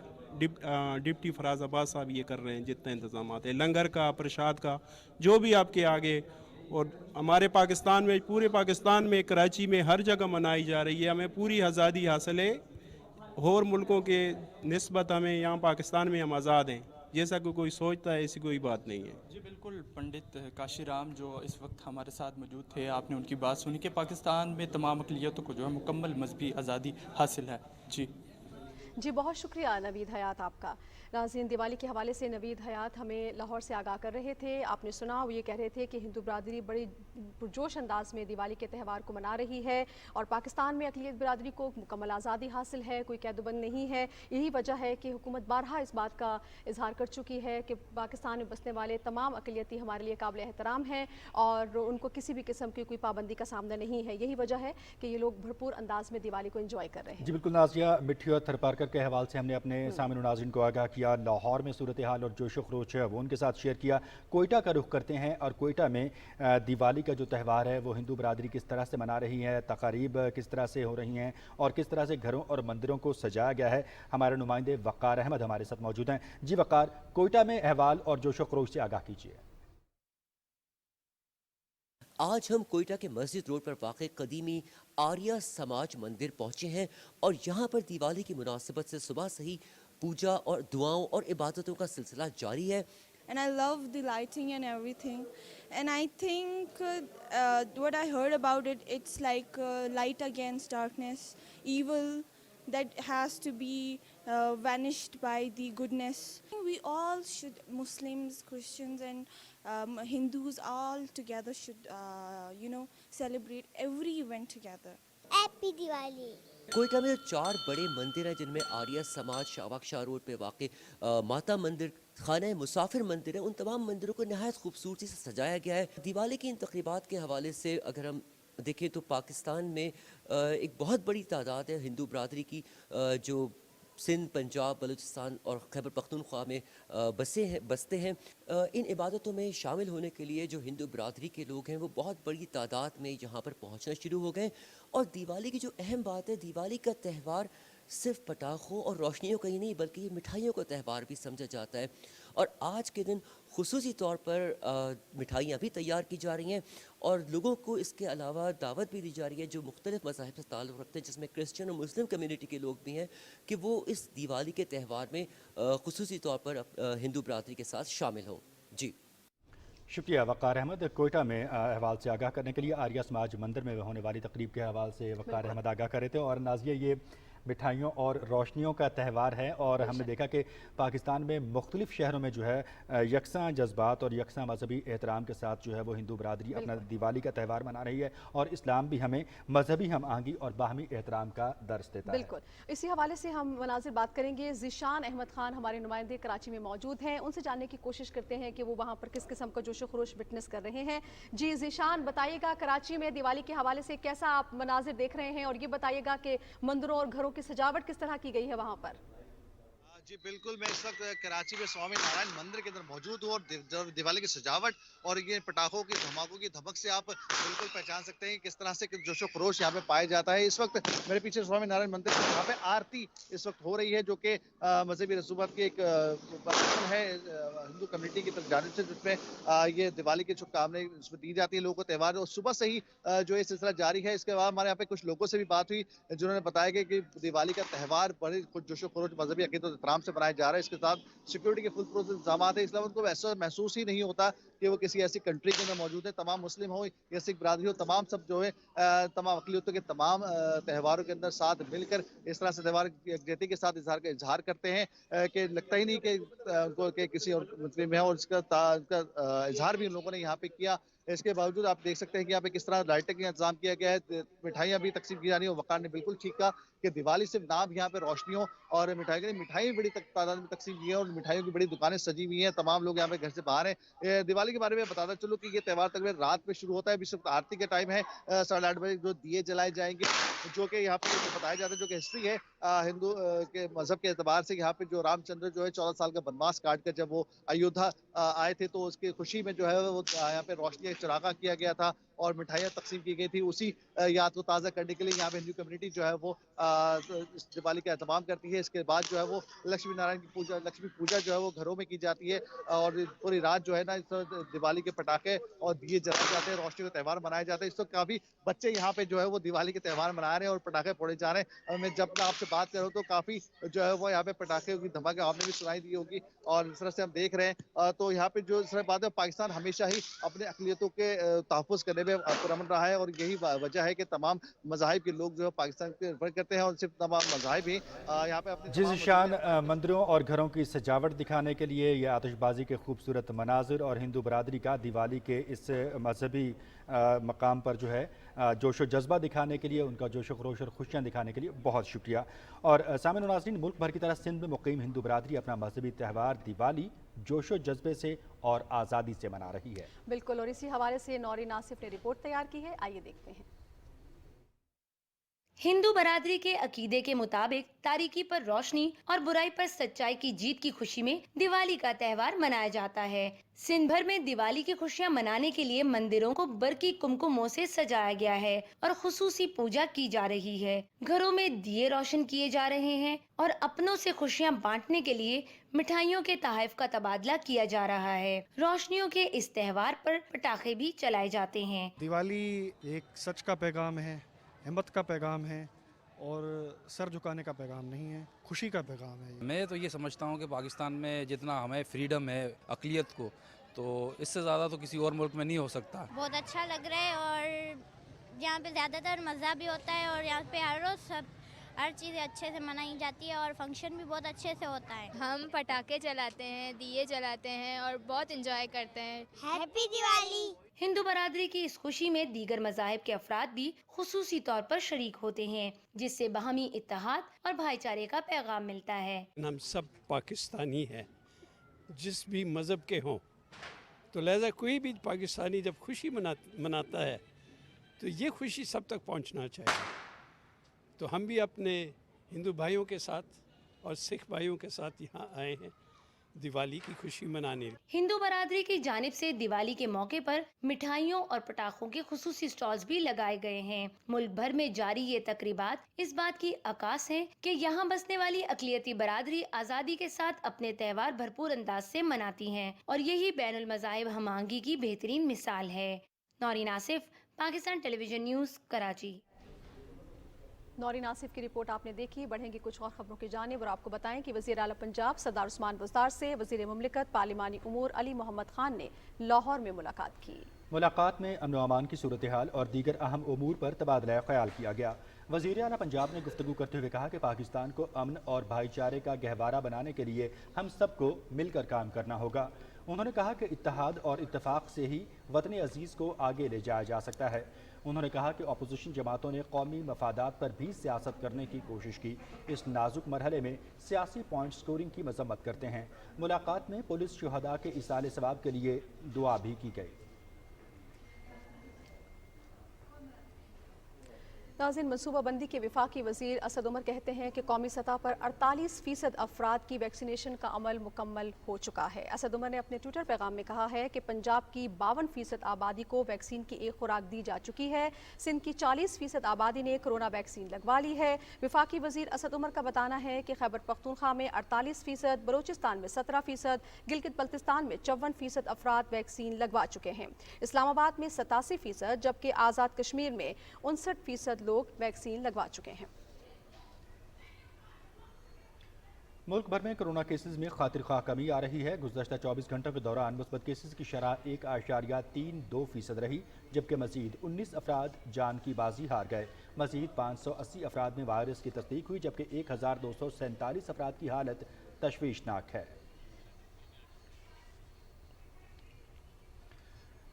J: डिप्टी फराज अब्बास साहब ये कर रहे हैं। जितना इंतज़ामात है लंगर का, प्रसाद का, जो भी आपके आगे, और हमारे पाकिस्तान में, पूरे पाकिस्तान में, कराची में हर जगह मनाई जा रही है। हमें पूरी आज़ादी हासिल है और मुल्कों के निस्बत हमें यहाँ पाकिस्तान में हम आज़ाद हैं। जैसा कि कोई सोचता है ऐसी कोई बात नहीं है।
I: जी बिल्कुल, पंडित काशीराम जो इस वक्त हमारे साथ मौजूद थे, आपने उनकी बात सुनी कि पाकिस्तान में तमाम अक़लियतों को जो है मुकम्मल मजहबी आज़ादी हासिल है।
B: जी बहुत शुक्रिया नवीद हयात आपका। नाज़रीन, दिवाली के हवाले से नवीद हयात हमें लाहौर से आगाह कर रहे थे। आपने सुना, वो ये कह रहे थे कि हिंदू बरादरी बड़ी पुरजोश अंदाज में दिवाली के त्यौहार को मना रही है और पाकिस्तान में अक़लियत बरादरी को मुकम्मल आज़ादी हासिल है, कोई कैदुबंद नहीं है। यही वजह है कि हुकूमत बारहा इस बात का इजहार कर चुकी है कि पाकिस्तान में बसने वाले तमाम अक़लियती हमारे लिए काबिल एहतराम हैं और उनको किसी भी किस्म की कोई पाबंदी का सामना नहीं है। यही वजह है कि ये लोग भरपूर अंदाज में दिवाली को इंजॉय कर रहे हैं।
A: जी बिल्कुल नाज़िया, मिट्टी और थरपारकर के हवाले से हमने अपने सामने नाज़रीन को आगाह किया। लाहौर में सूरत हाल और जोश खरोश है वो उनके साथ शेयर किया। कोयटा का रुख करते हैं और कोयटा में दिवाली का जो त्यौहार है वो हिंदू बरादरी किस तरह से मना रही है, तकारीब किस तरह से हो रही हैं और किस तरह से घरों और मंदिरों को सजाया गया है। हमारे नुमाइंदे वक़ार अहमद हमारे साथ मौजूद हैं। जी वक़ार, कोयटा में अहवाल और जोश खरोश से आगाह कीजिए।
K: आज हम कोयटा के मस्जिद रोड पर वाक़ कदीमी आर्या समाज मंदिर पहुँचे हैं और यहाँ पर दिवाली की मुनासिबत से सुबह से ही पूजा और दुआओं और इबादतों का सिलसिला जारी है।
L: And I love the lighting and everything. And I think what I heard about it, it's like light against darkness, evil that has to be vanished by the goodness. We all should, Muslims, Christians and Hindus all together should, celebrate every event together.
M: Happy Diwali.
K: Quetta में 4 बड़े मंदिर हैं जिनमें आर्या समाज Shahbag Shah road पे वाक़ माता मंदिर, खाना मुसाफिर मंदिर है। उन तमाम मंदिरों को नहायत खूबसूरती से सजाया गया है। दिवाली की इन तक़रीबात के हवाले से अगर हम देखें तो पाकिस्तान में एक बहुत बड़ी तादाद है हिंदू बरादरी की जो सिंध, पंजाब, बलूचिस्तान और खैबर पख्तूनख्वा में बसते हैं। इन इबादतों में शामिल होने के लिए जो हिंदू बरादरी के लोग हैं वो बहुत बड़ी तादाद में यहाँ पर पहुँचना शुरू हो गए। और दिवाली की जो अहम बात है, दिवाली का त्यौहार सिर्फ पटाखों और रोशनियों का ही नहीं बल्कि ये मिठाइयों का त्यौहार भी समझा जाता है। और आज के दिन खुसूसी तौर पर मिठाइयाँ भी तैयार की जा रही हैं और लोगों को इसके अलावा दावत भी दी जा रही है जो मुख्तलिफ मज़ाहिब से ताल्लुक़ रखते हैं, जिसमें क्रिश्चियन और मुस्लिम कम्यूनिटी के लोग भी हैं, कि वो इस दिवाली के त्यौहार में खुसूसी तौर पर हिंदू बरादरी के साथ शामिल हों। जी
A: शुक्रिया वक़ार अहमद। कोयटा में अहवाल से आगाह करने के लिए आर्या समाज मंदिर में होने वाली तकरीब के हवाले से वक़ार अहमद आगाह कर रहे थे। और नाज़िया, ये मिठाइयों और रोशनियों का त्यौहार है और हमने देखा कि पाकिस्तान में मुख्तलिफ शहरों में जो है यकसा जज्बात और यकसा मजहबी एहतराम के साथ जो है वो हिंदू बरादरी अपना दिवाली का त्यौहार मना रही है और इस्लाम भी हमें मजहबी हम आहंगी और बाहमी एहतराम का दर्स देता है।
B: बिल्कुल, इसी हवाले से हम मनाजिर बात करेंगे। ज़ीशान अहमद खान हमारे नुमाइंदे कराची में मौजूद हैं, उनसे जानने की कोशिश करते हैं कि वो वहाँ पर किस किस्म का जोशो खरोश विटनेस कर रहे हैं। जी ज़ीशान, बताइएगा कराची में दिवाली के हवाले से कैसा आप मनाजिर देख रहे हैं और ये बताइएगा कि मंदिरों और घरों की सजावट किस तरह की गई है वहाँ पर।
N: जी बिल्कुल, मैं इस वक्त कराची में स्वामी नारायण मंदिर के अंदर मौजूद हूँ और दिवाली की सजावट और ये पटाखों की धमाकों की धमक से आप बिल्कुल पहचान सकते हैं किस तरह से जोशो खरोश यहाँ पे पाया जाता है। इस वक्त मेरे पीछे स्वामी नारायण मंदिर यहाँ पे आरती इस वक्त हो रही है जो कि मजहबी रसूमात की एक है हिंदू कम्युनिटी की तरफ जाने से, जिसमें ये दिवाली की शुभकामनाएं इसमें दी जाती है लोगों को त्यौहार। और सुबह से ही जो ये सिलसिला जारी है। इसके बाद हमारे यहाँ पे कुछ लोगों से भी बात हुई जिन्होंने बताया कि दिवाली का त्यौहार बड़े कुछ जोशो खरोश मजहबी अकीदत से बनाया जा रहा है। इसके साथ सिक्योरिटी के फुल प्रूफ इंतजाम है, इसलिए उनको ऐसा महसूस ही नहीं होता कि वो किसी ऐसी कंट्री के अंदर मौजूद है। तमाम मुस्लिम हो या सिख बरादरी हो, तमाम सब जो है तमाम अक़लियतों के तमाम त्यौहारों के अंदर साथ मिलकर इस तरह से त्यौहार यकजहती के साथ इजहार करते हैं कि लगता ही नहीं कि उनको किसी और मुस्लिम है। और इसका इजहार भी उन लोगों ने यहाँ पे किया। इसके बावजूद आप देख सकते हैं कि यहाँ पे किस तरह लाइटिंग का इंतजाम किया गया है, मिठाइयाँ भी तकसीम की जा रही है। वक़ार ने बिल्कुल ठीक कहा कि दिवाली सिर्फ नाम यहाँ पे रोशनियों और मिठाई के लिए, मिठाई बड़ी तादाद में तकसीम की है और मिठाइयों की बड़ी दुकानें सजी हुई हैं। तमाम लोग यहाँ पे घर से बाहर हैं। दिवाली के बारे में बताता चलो कि ये त्यौहार तकरीबन रात में शुरू होता है। अभी सिर्फ आरती के टाइम है 8:30 बजे जो दिए जलाए जाएंगे, जो कि यहाँ पे बताया जाता है, जो कि हिस्ट्री है हिंदू के मजहब के एतबार से। यहाँ पे जो रामचंद्र जो है 14 साल का वनवास काट कर जब वो अयोध्या आए थे तो उसकी खुशी में जो है वो यहाँ पे रोशनी चरागा किया गया था और मिठाइयाँ तकसीम की गई थी। उसी याद को ताज़ा करने के लिए यहाँ पे हिंदू कम्युनिटी जो है वो इस दिवाली का एहतमाम करती है। इसके बाद जो है वो लक्ष्मी नारायण की पूजा, लक्ष्मी पूजा जो है वो घरों में की जाती है और पूरी रात जो है ना इस दिवाली के पटाखे और दिए जलाए जाते हैं, रोशनी का त्यौहार मनाया जाता है। इस वक्त काफ़ी बच्चे यहाँ पे जो है वो दिवाली के त्यौहार मना रहे हैं और पटाखे फोड़े जा रहे हैं। मैं जब आपसे बात कर रहा हूँ तो काफ़ी जो है वो यहाँ पे पटाखे की धमाके आपने भी सुनाई दी होगी और इस तरह से हम देख रहे हैं। तो यहाँ पे जो इस तरह बात है, पाकिस्तान हमेशा ही अपने अक़लियतों के तहफ़्फ़ुज़ करने में पुरअमन रहा है और यही वजह है कि तमाम मज़ाहिब के लोग जो है पाकिस्तान पे निर्भर करते हैं और सिर्फ तमाम मज़ाहिब ही यहाँ पे अपने
A: जिस शान मंदिरों और घरों की सजावट दिखाने के लिए ये आतिशबाजी के खूबसूरत मनाजिर और हिंदू बरादरी का दिवाली के इस मजहबी मकाम पर जो है जोश व जज्बा दिखाने के लिए, उनका जोश व खरोश और खुशियाँ दिखाने के लिए बहुत शुक्रिया। और सामईन व नाज़रीन, मुल्क भर की तरह सिंध में मुक़ीम हिंदू बरादरी अपना मजहबी त्यौहार दिवाली जोश व जज्बे से और आज़ादी से मना रही है।
B: बिल्कुल, और इसी हवाले से नौरीन आसिफ ने रिपोर्ट तैयार की है, आइए देखते हैं।
M: हिंदू बरादरी के अकीदे के मुताबिक तारीकी पर रोशनी और बुराई पर सच्चाई की जीत की खुशी में दिवाली का त्यौहार मनाया जाता है। सिंध भर में दिवाली की खुशियां मनाने के लिए मंदिरों को बरकी कुमकुमों से सजाया गया है और खुसूसी पूजा की जा रही है। घरों में दिए रोशन किए जा रहे हैं और अपनों से खुशियां बांटने के लिए मिठाइयों के तोहफ़ का तबादला किया जा रहा है। रोशनियों के इस त्यौहार पर पटाखे भी चलाए जाते हैं।
O: दिवाली एक सच का पैगाम है, हिम्मत का पैगाम है और सर झुकाने का पैगाम नहीं है, खुशी का पैगाम है।
P: मैं तो ये समझता हूँ कि पाकिस्तान में जितना हमें फ्रीडम है अक़लियत को, तो इससे ज़्यादा तो किसी और मुल्क में नहीं हो सकता।
Q: बहुत अच्छा लग रहा है और यहाँ पे ज़्यादातर मज़ा भी होता है और यहाँ पे हर रोज़ हर चीज़ अच्छे से मनाई जाती है और फंक्शन भी बहुत अच्छे से होता है।
R: हम पटाखे चलाते हैं, दिए जलाते हैं और बहुत इंजॉय करते हैं।
Q: हैप्पी दिवाली।
M: हिंदू बरादरी की इस खुशी में दीगर मज़ाहिब के अफराद भी खुसूसी तौर पर शरीक होते हैं, जिससे बाहमी इत्तेहाद और भाईचारे का पैगाम मिलता है।
S: हम सब पाकिस्तानी हैं, जिस भी मज़हब के हों, तो लिहाजा कोई भी पाकिस्तानी जब खुशी मनाता है तो ये खुशी सब तक पहुंचना चाहिए। तो हम भी अपने हिंदू भाइयों के साथ और सिख भाइयों के साथ यहाँ आए हैं दिवाली की खुशी मनाने।
M: हिंदू बरादरी की जानिब से दिवाली के मौके पर मिठाइयों और पटाखों के खुसूसी स्टॉल्स भी लगाए गए हैं। मुल्क भर में जारी ये तकरीबात इस बात की अक्कास है कि यहाँ बसने वाली अक़लियती बरादरी आज़ादी के साथ अपने त्यौहार भरपूर अंदाज से मनाती हैं और यही बैनुल मज़ाहिब हमआहंगी की बेहतरीन मिसाल है। Naureen Asif, Pakistan television news, Karachi.
B: नौरीन आसिफ की रिपोर्ट आपने देखी। बढ़ेंगी कुछ और खबरों की जानिब और आपको बताएं कि वज़ीर आला पंजाब सरदार उस्मान बुज़दार से वज़ीर मुमलिकत पार्लिमानी उमूर अली मोहम्मद खान ने लाहौर में मुलाकात की। मुलाकात में अमन व अमान की सूरत हाल और दीगर अहम उमूर पर तबादला ख्याल किया गया। वज़ीर आला पंजाब ने गुफ्तगू करते हुए कहा कि पाकिस्तान को अमन और भाईचारे का गहवारा बनाने के लिए हम सबको मिलकर काम करना होगा। उन्होंने कहा कि इत्तेहाद और इत्तेफाक से ही वतन अजीज़ को आगे ले जाया जा सकता है। उन्होंने कहा कि अपोजिशन जमातों ने कौमी मफादात पर भी सियासत करने की कोशिश की। इस नाजुक मरहले में सियासी पॉइंट स्कोरिंग की मजम्मत करते हैं। मुलाकात में पुलिस शुहदा के इसाले सवाब के लिए दुआ भी की गई। नाज़रीन, मनसूबाबंदी के वफाकी वज़ीर असद उमर कहते हैं कि कौमी सतह पर 48% अफराद की वैक्सीनेशन का अमल मुकम्मल हो चुका है। असद उमर ने अपने ट्विटर पैगाम में कहा है कि पंजाब की 52% आबादी को वैक्सीन की एक खुराक दी जा चुकी है। सिंध की 40% आबादी ने कोरोना वैक्सीन लगवा ली है। वफाकी वज़ीर असद उमर का बताना है कि खैबर पख्तूनख्वा में 48%, बलोचिस्तान में 17%, गिलगित बल्तिस्तान में 54% अफराद वैक्सीन लगवा चुके हैं। इस्लामाबाद में 87%, जबकि आज़ाद कश्मीर में 59% लोग वैक्सीन लगवा चुके हैं। मुल्क भर में कोरोना केसेस में खातिर खा कमी आ रही है। गुज़श्ता 24 घंटों के दौरान मुस्बत केसेस की शरह 1.32% रही, जबकि मजीद 19 अफराद जान की बाजी हार गए। मजीद 580 अफराद में वायरस की तस्दीक हुई, जबकि 1247 अफराद की हालत तशवीशनाक है।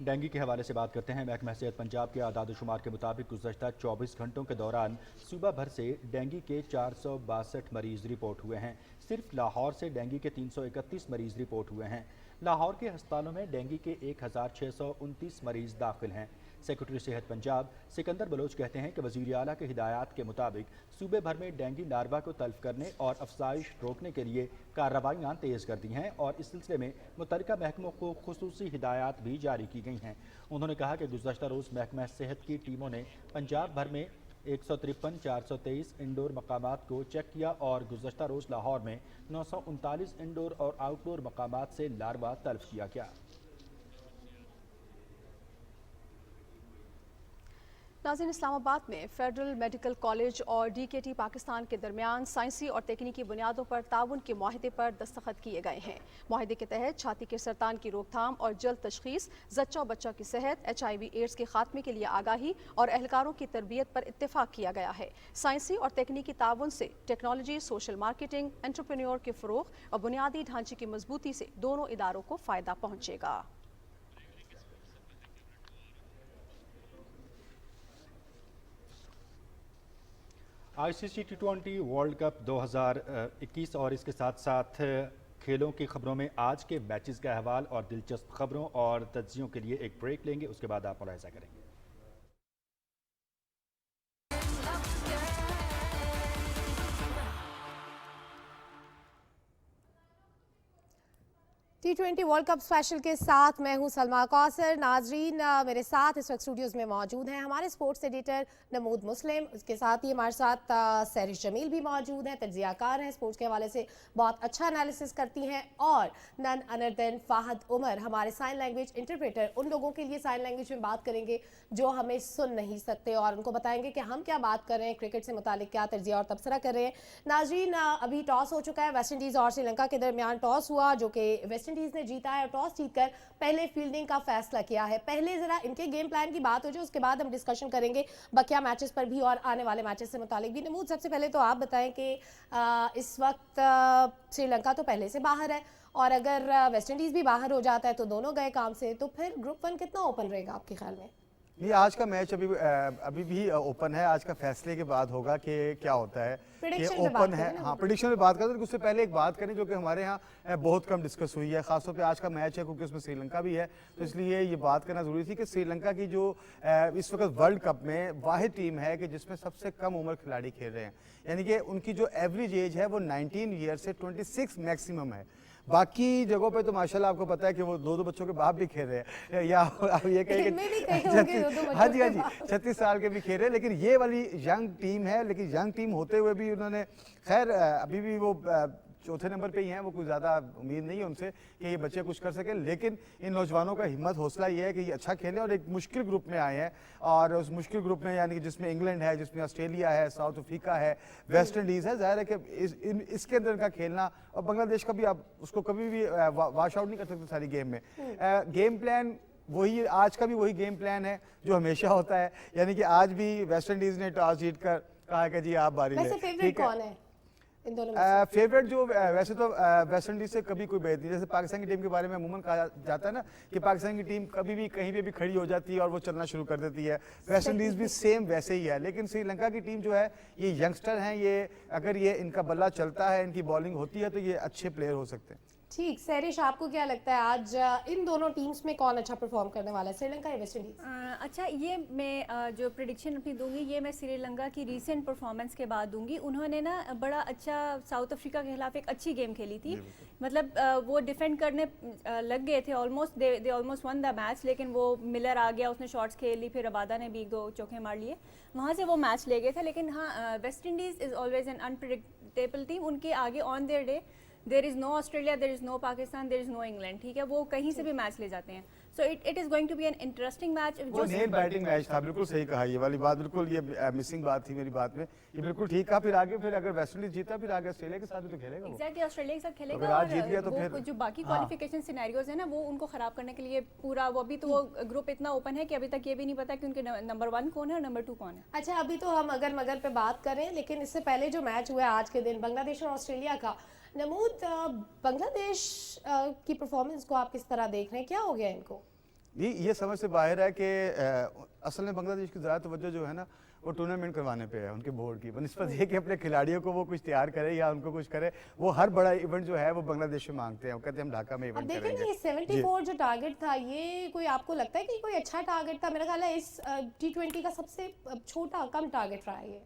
B: डेंगू के हवाले से बात करते हैं। महकमा सेहत पंजाब के आदाद-ओ-शुमार के मुताबिक गुज़श्ता 24 घंटों के दौरान सूबा भर से डेंगू के 462 मरीज़ रिपोर्ट हुए हैं। सिर्फ लाहौर से डेंगू के 331 मरीज़ रिपोर्ट हुए हैं। लाहौर के अस्पतालों में डेंगू के 1629 मरीज़ दाखिल हैं।
A: सेक्रेटरी सेहत पंजाब सिकंदर बलोच कहते हैं कि वज़ीर आला के हिदायत के मुताबिक सूबे भर में डेंगू लार्वा को तल्फ करने और अफसाइश रोकने के लिए कार्रवाइयाँ तेज़ कर दी हैं और इस सिलसिले में मुतल्लिका महकमों को खुसूसी हिदायत भी जारी की गई हैं। उन्होंने कहा कि गुज़श्ता रोज़ महकमा सेहत की टीमों ने पंजाब भर में 153,423 इंडोर मकामात को चेक किया और गुज़श्ता रोज़ लाहौर में 939 इंडोर और आउटडोर मकामात से लार्वा तल्फ किया गया।
B: नाज़रीन, इस्लामाबाद में फेडरल मेडिकल कॉलेज और DKT पाकिस्तान के दरमियान साइंसी और तकनीकी बुनियादों पर ताउन के माहदे पर दस्तखत किए गए हैं। माहदे के तहत छाती के सरतान की रोकथाम और जल्द तशखीस, जच्चा बच्चा की सेहत, HIV एड्स के खात्मे के लिए आगाही और एहलकारों की तरबियत पर इत्तेफाक किया गया है। साइंसी और तकनीकी ताउन से टेक्नोलॉजी, सोशल मार्केटिंग, एंटरप्रेन्योर के फ़रोग़ और बुनियादी ढांचे की मजबूती से दोनों इदारों को फ़ायदा पहुँचेगा।
A: ICC T20 वर्ल्ड कप 2021 और इसके साथ साथ खेलों की खबरों में आज के मैचेस का अहवाल और दिलचस्प खबरों और तज्जियों के लिए एक ब्रेक लेंगे। उसके बाद आप मुलाहिज़ा करेंगे।
T: T20 वर्ल्ड कप स्पेशल के साथ मैं हूं सलमा कौसर। नाजरीन, मेरे साथ इस वक्त स्टूडियोज़ में मौजूद हैं हमारे स्पोर्ट्स एडिटर नमूद मुस्लिम, उसके साथ ही हमारे साथ सैरिश जमील भी मौजूद हैं, तज्जियाकार हैं, स्पोर्ट्स के हवाले से बहुत अच्छा एनालिसिस करती हैं, और none other than Fahad Umar, हमारे साइन लैंग्वेज इंटरप्रेटर। उन लोगों के लिए साइन लैंग्वेज में बात करेंगे जो हमें सुन नहीं सकते और उनको बताएंगे कि हम क्या बात कर रहे हैं, क्रिकेट से मुतालिक क्या तर्जिया और तबसरा कर रहे हैं। नाजरीन, अभी टॉस हो चुका है, वेस्ट इंडीज़ और श्रीलंका के दरमियान टॉस हुआ, जो कि वेस्ट इंडीज़ ने जीता है और टॉस जीतकर पहले फील्डिंग का फैसला किया है। पहले जरा इनके गेम प्लान की बात हो जाए, उसके बाद हम डिस्कशन करेंगे बकिया मैचेस पर भी और आने वाले मैचेस से मुतालिक भी। नमूद, सबसे पहले तो आप बताएं कि इस वक्त श्रीलंका तो पहले से बाहर है और अगर वेस्ट इंडीज़ भी बाहर हो जाता है तो दोनों गए काम से, तो फिर ग्रुप 1 कितना ओपन रहेगा आपके ख्याल में?
U: नहीं, आज का मैच अभी भी ओपन है। आज का फैसले के बाद होगा कि क्या होता है, कि ओपन है। हाँ, प्रेडिक्शन में बात करते हैं। उससे पहले एक बात करें जो कि हमारे यहाँ बहुत कम डिस्कस हुई है, खासतौर पे आज का मैच है क्योंकि उसमें श्रीलंका भी है, तो इसलिए ये बात करना ज़रूरी थी कि श्रीलंका की जो इस वक्त वर्ल्ड कप में वाहिद टीम है कि जिसमें सबसे कम उम्र खिलाड़ी खेल रहे हैं, यानी कि उनकी जो एवरेज एज है वो 19 ईयर से 26 मैक्सिमम है। बाकी जगहों पे तो माशाल्लाह आपको पता है कि वो दो बच्चों के बाप भी खेल रहे हैं, या आप ये कहें कि हाँ जी 36 साल के भी खेल रहे हैं। लेकिन ये वाली यंग टीम है, लेकिन यंग टीम होते हुए भी उन्होंने खैर अभी भी वो चौथे नंबर पे ही हैं, वो कुछ ज़्यादा उम्मीद नहीं है उनसे कि ये बच्चे कुछ कर सकें। लेकिन इन नौजवानों का हिम्मत हौसला ये है कि ये अच्छा खेलें और एक मुश्किल ग्रुप में आए हैं, और उस मुश्किल ग्रुप में यानी कि जिसमें इंग्लैंड है, जिसमें ऑस्ट्रेलिया है, साउथ अफ्रीका है, वेस्ट इंडीज़ है, ज़ाहिर है कि इसके अंदर का खेलना, और बांग्लादेश का भी आप उसको कभी भी वॉश आउट नहीं कर सकते सारी गेम में। गेम प्लान वही, आज का भी वही गेम प्लान है जो हमेशा होता है, यानी कि आज भी वेस्ट इंडीज़ ने टॉस जीत कर कहा कि जी आप बारी लें।
T: फेवरेट कौन है इन दोनों
U: में? फेवरेट जो वैसे तो वेस्ट इंडीज से कभी कोई बेहतर नहीं, जैसे पाकिस्तान की टीम के बारे में अमूमन कहा जाता है ना कि पाकिस्तान की टीम कभी भी कहीं पे भी खड़ी हो जाती है और वो चलना शुरू कर देती है, वेस्ट इंडीज भी सेम वैसे ही है। लेकिन श्रीलंका की टीम जो है, ये यंगस्टर हैं, ये अगर ये इनका बल्ला चलता है, इनकी बॉलिंग होती है, तो ये अच्छे प्लेयर हो सकते हैं।
T: ठीक, सैरिश आपको क्या लगता है आज इन दोनों टीम्स में कौन अच्छा परफॉर्म करने वाला है, श्रीलंका या वेस्ट इंडीज?
V: अच्छा, ये मैं जो प्रेडिक्शन अपनी दूंगी, ये मैं श्रीलंका की रीसेंट परफॉर्मेंस के बाद दूंगी। उन्होंने ना बड़ा अच्छा साउथ अफ्रीका के खिलाफ एक अच्छी गेम खेली थी, मतलब वो डिफेंड करने लग गए थे, almost they almost one the match, लेकिन वो मिलर आ गया, उसने शॉट्स खेल ली, फिर अबादा ने भी 1-2 चौके मार लिए, वहाँ से वो मैच ले गए थे। लेकिन हाँ, West Indies is always an unpredictable team. उनके आगे on their day there is no Australia, there is no Pakistan, there is no England, ठीक है, वो कहीं से भी मैच ले जाते हैं। So it is going to be an interesting match.
U: वो नेल बैटिंग मैच था, बिल्कुल सही कहा, ये वाली बात बिल्कुल, ये मिसिंग बात थी मेरी बात में, ये बिल्कुल ठीक कहा। फिर आगे फिर अगर वेस्ट इंडीज जीता, फिर आगे ऑस्ट्रेलिया के साथ भी तो खेलेगा,
V: एग्जैक्टली ऑस्ट्रेलिया के साथ खेलेगा,
U: और जीत गया तो फिर
V: जो बाकी क्वालिफिकेशन सिनेरियोज है ना, वो उनको खराब करने के लिए पूरा वो अभी तो वो ग्रुप इतना ओपन है कि अभी तक ये भी नहीं पता कि उनके नंबर 1 कौन है और नंबर 2 कौन है।
T: अच्छा, अभी तो हम अगर मगर पे बात करें, लेकिन इससे पहले जो मैच हुआ आज के दिन बांग्लादेश और ऑस्ट्रेलिया का, नमूद बांग्लादेश की परफॉर्मेंस को आप किस तरह देख रहे हैं, क्या हो गया इनको?
U: ये समझ से बाहर है कि असल में बांग्लादेश की ज़्यादा तवज्जो जो है ना वो टूर्नामेंट करवाने पे है उनके बोर्ड की, बनस्पत ये कि अपने खिलाड़ियों को वो कुछ तैयार करे या उनको कुछ करे। वो हर बड़ा इवेंट जो है वो बांग्लादेश में मांगते हैं, वो कहते हैं हम ढाका में इवेंट करेंगे।
T: अब देखें 74 जो टारगेट था, ये कोई आपको लगता है कि कोई अच्छा टारगेट था? मेरा ख्याल है इस T20 का सबसे छोटा कम टारगेट रहा है ये।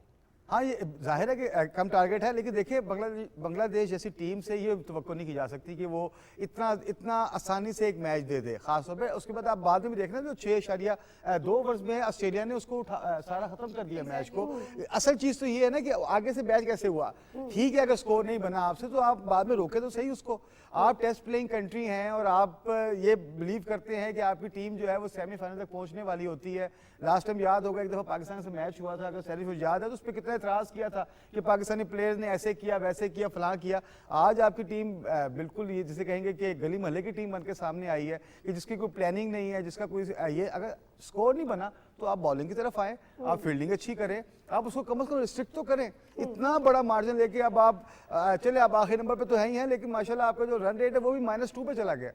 U: हाँ, ये जाहिर है कि कम टारगेट है, लेकिन देखिए बांग्लादेश जैसी टीम से ये तवक्को नहीं की जा सकती कि वो इतना आसानी से एक मैच दे दे, खासतौर पे उसके बाद आप बाद में भी देखना जो 6.2 ओवर्स में ऑस्ट्रेलिया ने उसको सारा खत्म कर दिया मैच को। असल चीज़ तो ये है ना कि आगे से मैच कैसे हुआ। ठीक है, अगर स्कोर नहीं बना आपसे तो आप बाद में रोके तो सही उसको। आप टेस्ट प्लेइंग कंट्री हैं और आप ये बिलीव करते हैं कि आपकी टीम जो है वो सेमीफाइनल तक पहुंचने वाली होती है। लास्ट टाइम याद होगा एक दफ़ा पाकिस्तान से मैच हुआ था, अगर सैरिफ याद है तो उस पर कितना एतराज़ किया था कि पाकिस्तानी प्लेयर्स ने ऐसे किया वैसे किया फलां किया। आज आपकी टीम बिल्कुल ये जिसे कहेंगे कि गली मोहल्ले की टीम बन के सामने आई है कि जिसकी कोई प्लानिंग नहीं है, जिसका कोई ये अगर स्कोर नहीं बना तो आप बॉलिंग की तरफ आए, आप फील्डिंग अच्छी करें, आप उसको कम से कम रिस्ट्रिक्ट तो करें। इतना बड़ा मार्जिन लेके अब आप चले, आप आखिरी नंबर पे तो है ही हैं, लेकिन माशाल्लाह आपका जो रन रेट है वो भी -2 पे चला गया।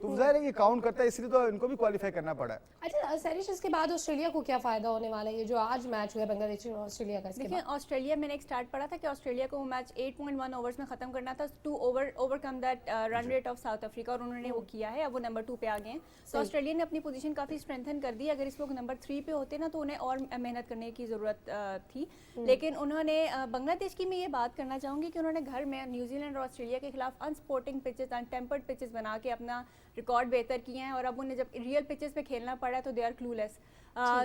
U: तो जाहिर है ये काउंट करता है, इसलिए तो इनको भी क्वालिफाई करना पड़ा है।
T: अच्छा सैरिश, इसके बाद ऑस्ट्रेलिया को क्या फायदा होने वाला है, ये जो आज मैच हुआ बांग्लादेश और ऑस्ट्रेलिया का?
V: देखिए ऑस्ट्रेलिया, मैंने एक स्टार्ट पढ़ा था कि ऑस्ट्रेलिया को वो मैच 8.1 ओवर्स में खत्म करना था to overcome that run rate of South Africa, और उन्होंने वो किया है। अब वो नंबर 2 पे आ गए हैं, तो ऑस्ट्रेलिया ने अपनी पोजीशन काफी स्ट्रेंथन कर दी। अगर इस लोग नंबर 3 पे होते ना तो उन्हें और मेहनत करने की जरूरत थी, लेकिन उन्होंने बांग्लादेश की मैं ये बात करना चाहूंगी कि उन्होंने घर में न्यूजीलैंड और ऑस्ट्रेलिया के खिलाफ अनस्पोर्टिंग पिचेस, अनटेम्पर्ड पिचेस बना के अपना रिकॉर्ड बेहतर किए हैं, और अब उन्हें जब रियल पिचेस पे खेलना पड़ा तो दे आर क्लूलेस।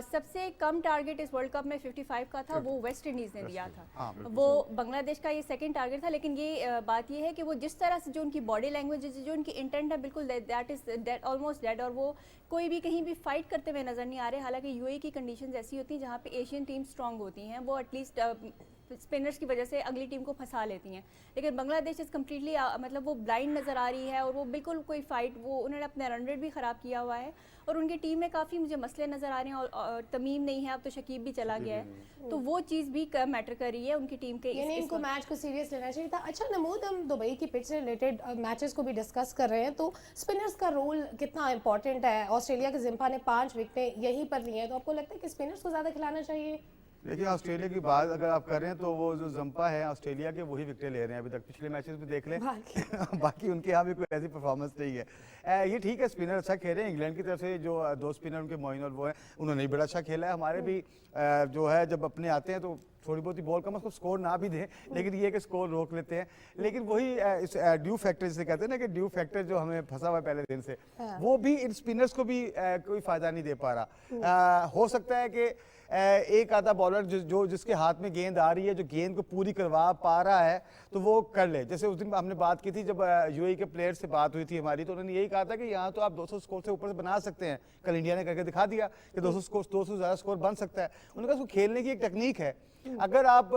V: सबसे कम टारगेट इस वर्ल्ड कप में 55 का था, वो वेस्ट इंडीज ने दिया था। वो बांग्लादेश का ये सेकंड टारगेट था, लेकिन ये बात ये है कि वो जिस तरह से जो उनकी बॉडी लैंग्वेज, जो उनकी इंटेंट है, बिल्कुल दैट इज ऑलमोस्ट डेड, और वो कोई भी कहीं भी फाइट करते हुए नजर नहीं आ रहे। हालांकि यूएई की कंडीशंस ऐसी होती हैं जहाँ पे एशियन टीम स्ट्रांग होती हैं, वो एटलीस्ट स्पिनर्स की वजह से अगली टीम को फंसा लेती हैं, लेकिन बांग्लादेश इज कम्प्लीटली मतलब वो ब्लाइंड नज़र आ रही है, और वो बिल्कुल कोई फाइट, वो उन्होंने अपना रन रेट भी ख़राब किया हुआ है, और उनकी टीम में काफ़ी मुझे मसले नज़र आ रहे हैं, और तमीम नहीं है, अब तो शकीब भी चला गया है, तो वो चीज़ भी मैटर कर रही है उनकी टीम के।
T: यानी इनको मैच को सीरियस लेना चाहिए था। अच्छा नमूद, हम दुबई की पिच से रिलेटेड मैचेस को भी डिस्कस कर रहे हैं, तो स्पिनर्स का रोल कितना इंपॉर्टेंट है? ऑस्ट्रेलिया के जिम्पा ने 5 विकेटें यहीं पर ली हैं, तो आपको लगता है कि स्पिनर्स को ज़्यादा खिलाना चाहिए?
U: देखिए ऑस्ट्रेलिया की बात अगर आप कर रहे हैं तो वो जो जंपा है ऑस्ट्रेलिया के वही विकेट ले रहे हैं अभी तक, पिछले मैचेस में देख लें बाकी उनके यहाँ भी कोई ऐसी परफॉर्मेंस नहीं है। ये ठीक है, स्पिनर अच्छा खेल रहे हैं। इंग्लैंड की तरफ से जो 2 स्पिनर उनके मोइन और वो है, उन्होंने भी बड़ा अच्छा खेला है। हमारे भी जो है जब अपने आते हैं तो थोड़ी बहुत ही बॉल कम उसको स्कोर ना भी दें, लेकिन ये कि स्कोर रोक लेते हैं। लेकिन वही इस ड्यू फैक्टर जिसे कहते हैं ना कि ड्यू फैक्टर जो हमें फंसा हुआ है पहले दिन से, वो भी इन स्पिनर्स को भी कोई फायदा नहीं दे पा रहा। हो सकता है कि एक आधा बॉलर जो जिसके हाथ में गेंद आ रही है, जो गेंद को पूरी करवा पा रहा है तो वो कर ले। जैसे उस दिन हमने बात की थी जब यूएई के प्लेयर से बात हुई थी हमारी, तो उन्होंने यही कहा था कि यहाँ तो आप 200 स्कोर से ऊपर से बना सकते हैं। कल इंडिया ने करके दिखा दिया कि 200 से ज़्यादा स्कोर बन सकता है। उन्होंने कहा उसको खेलने की एक टेक्निक है। अगर आप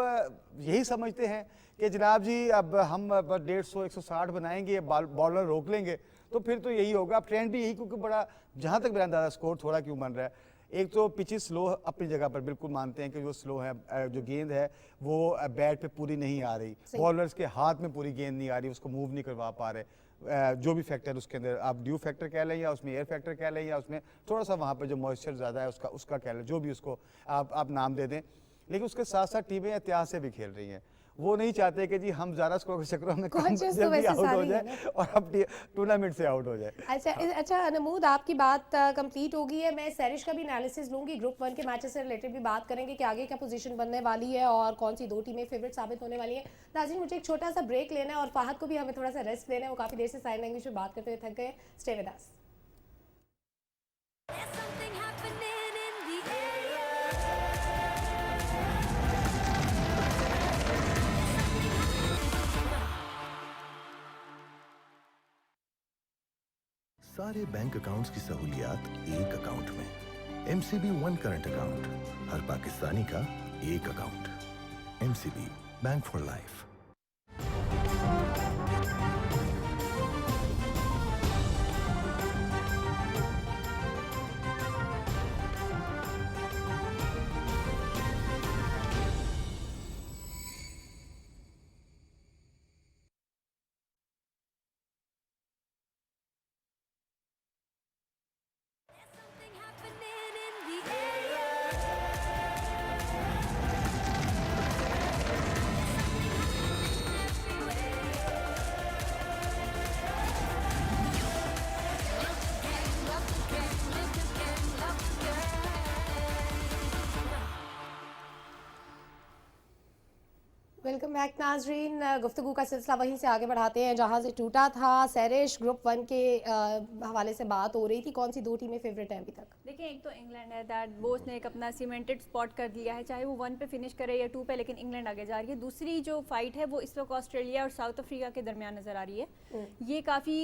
U: यही समझते हैं कि जनाब जी अब हम 150-160 बनाएंगे, बॉलर रोक लेंगे, तो फिर तो यही होगा। अब ट्रेंड भी यही, क्योंकि बड़ा जहाँ तक मेरा अंदाजा स्कोर थोड़ा क्यों बन रहा है, एक तो पिचेस स्लो अपनी जगह पर बिल्कुल मानते हैं कि वो स्लो है, जो गेंद है वो बैट पे पूरी नहीं आ रही, बॉलर्स के हाथ में पूरी गेंद नहीं आ रही, उसको मूव नहीं करवा पा रहे। जो भी फैक्टर उसके अंदर, आप ड्यू फैक्टर कह लें या उसमें एयर फैक्टर कह लें या उसमें थोड़ा सा वहाँ पर जो मॉइस्चर ज़्यादा है उसका कह लें, जो भी उसको आप नाम दे दें। लेकिन उसके साथ साथ टीमें एहतियात से भी खेल रही हैं। वो नहीं चाहते कि जी हम ज़्यादा स्कोर के चक्करों में आउट हो जाए और अब टूर्नामेंट से आउट हो जाए।
T: अच्छा नमूद, आपकी बात कंप्लीट हो गई है। मैं सैरिश का भी एनालिसिस लूँगी, ग्रुप 1 के मैचेस से रिलेटेड भी बात करेंगे कि आगे क्या पोजीशन बनने वाली है और कौन सी 2 टीमें फेवरेट साबित होने वाली है। नाज़रीन, मुझे एक छोटा सा ब्रेक लेना है और फाहद को भी हमें थोड़ा सा रेस्ट लेना है, वो काफ़ी देर से साइन लैंग्वेज में बात करते हुए थक गए। Stay with us.
C: सारे बैंक अकाउंट्स की सहूलियात एक अकाउंट में। MCB वन करंट अकाउंट, हर पाकिस्तानी का एक account. MCB bank for life.
T: Welcome back नाजरीन। गुफ्तगू का सिलसिला वहीं से आगे बढ़ाते हैं जहां से टूटा था। सैरिश, ग्रुप 1 के हवाले से बात हो रही थी, कौन सी 2 टीमें फेवरेट हैं अभी तक?
V: देखिए, एक तो इंग्लैंड है दैट बोस ने एक अपना सीमेंटेड स्पॉट कर दिया है, चाहे वो 1 पे फिनिश करे या 2 पे, लेकिन इंग्लैंड आगे जा रही है। दूसरी जो फाइट है वो इस वक्त ऑस्ट्रेलिया और साउथ अफ्रीका के दरमियान नजर आ रही है। ये काफ़ी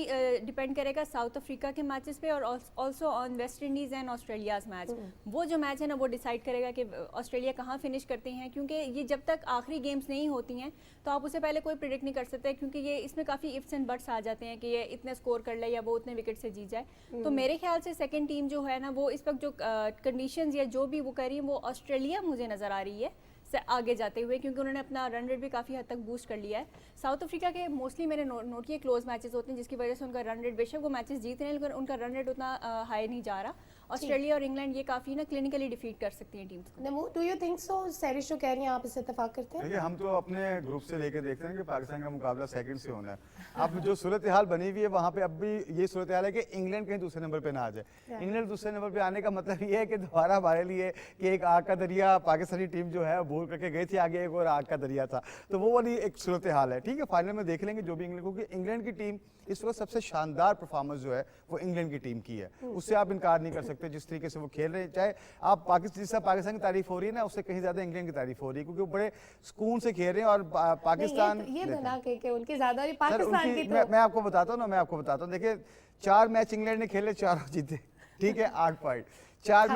V: डिपेंड करेगा साउथ अफ्रीका के मैचेस पे और also on West Indies and Australia's match. वो जो मैच है ना वो डिसाइड करेगा कि ऑस्ट्रेलिया कहाँ फिनिश करते हैं, क्योंकि ये जब तक आखिरी गेम्स नहीं होती हैं तो आप उससे पहले कोई प्रिडिक्ट नहीं कर सकते, क्योंकि ये इसमें काफ़ी इफ्स एंड बट्स आ जाते हैं कि ये इतने स्कोर कर ले या वो उतने विकेट से जीत जाए। तो मेरे ख्याल से सेकंड टीम जो है ना वो इस वक्त जो कंडीशंस या जो भी वो कर रही है वो ऑस्ट्रेलिया मुझे नज़र आ रही है से आगे जाते हुए, क्योंकि उन्होंने अपना रन रेट भी काफ़ी हद तक बूस्ट कर लिया है। साउथ अफ्रीका के मोस्टली मैंने नोट किए क्लोज मैचेस होते हैं, जिसकी वजह से उनका रन रेट, बेशक वो मैचेस जीत रहे हैं लेकिन उनका रन रेट उतना हाई नहीं जा रहा। ऑस्ट्रेलिया और इंग्लैंड ये काफ़ी ना क्लिनिकली डिफीट कर सकती हैं टीम्स को।
T: नमो, डू यू थिंक सो? सैरिश जो कह रही हैं आप इससे इत्तेफाक करते हैं?
U: देखिए, हम तो अपने ग्रुप से लेकर देखते हैं कि पाकिस्तान का मुकाबला सेकंड से होना है। अब जो सूरत हाल बनी हुई है वहाँ पे अब भी ये सूरत हाल है कि इंग्लैंड कहीं दूसरे नंबर पे ना आ जाए। इंग्लैंड दूसरे नंबर पे आने का मतलब ये है कि दोबारा हमारे लिए कि एक आग का दरिया पाकिस्तानी टीम जो है भूल करके गई थी, आगे एक और आग का दरिया था, तो वो वाली एक सूरत हाल है। ठीक है, फाइनल में देख लेंगे जो भी इंग्लैंड, क्योंकि इंग्लैंड की टीम इस वक्त सबसे शानदार परफॉर्मेंस जो है वो इंग्लैंड की टीम की है, उससे आप इनकार नहीं कर सकते। जिस तरीके से वो खेल रहे हैं, चाहे आप पाकिस्तान की तारीफ हो रही है ना, उससे कहीं ज्यादा इंग्लैंड की तारीफ हो रही है, क्योंकि वो बड़े सुकून से खेल रहे हैं। और पाकिस्तान
T: ये बना के उनकी ज्यादा पाकिस्तान की
U: मैं आपको बताता हूँ देखिए 4 मैच इंग्लैंड ने खेले, 4 जीते। ठीक है, 8 पॉइंट। 4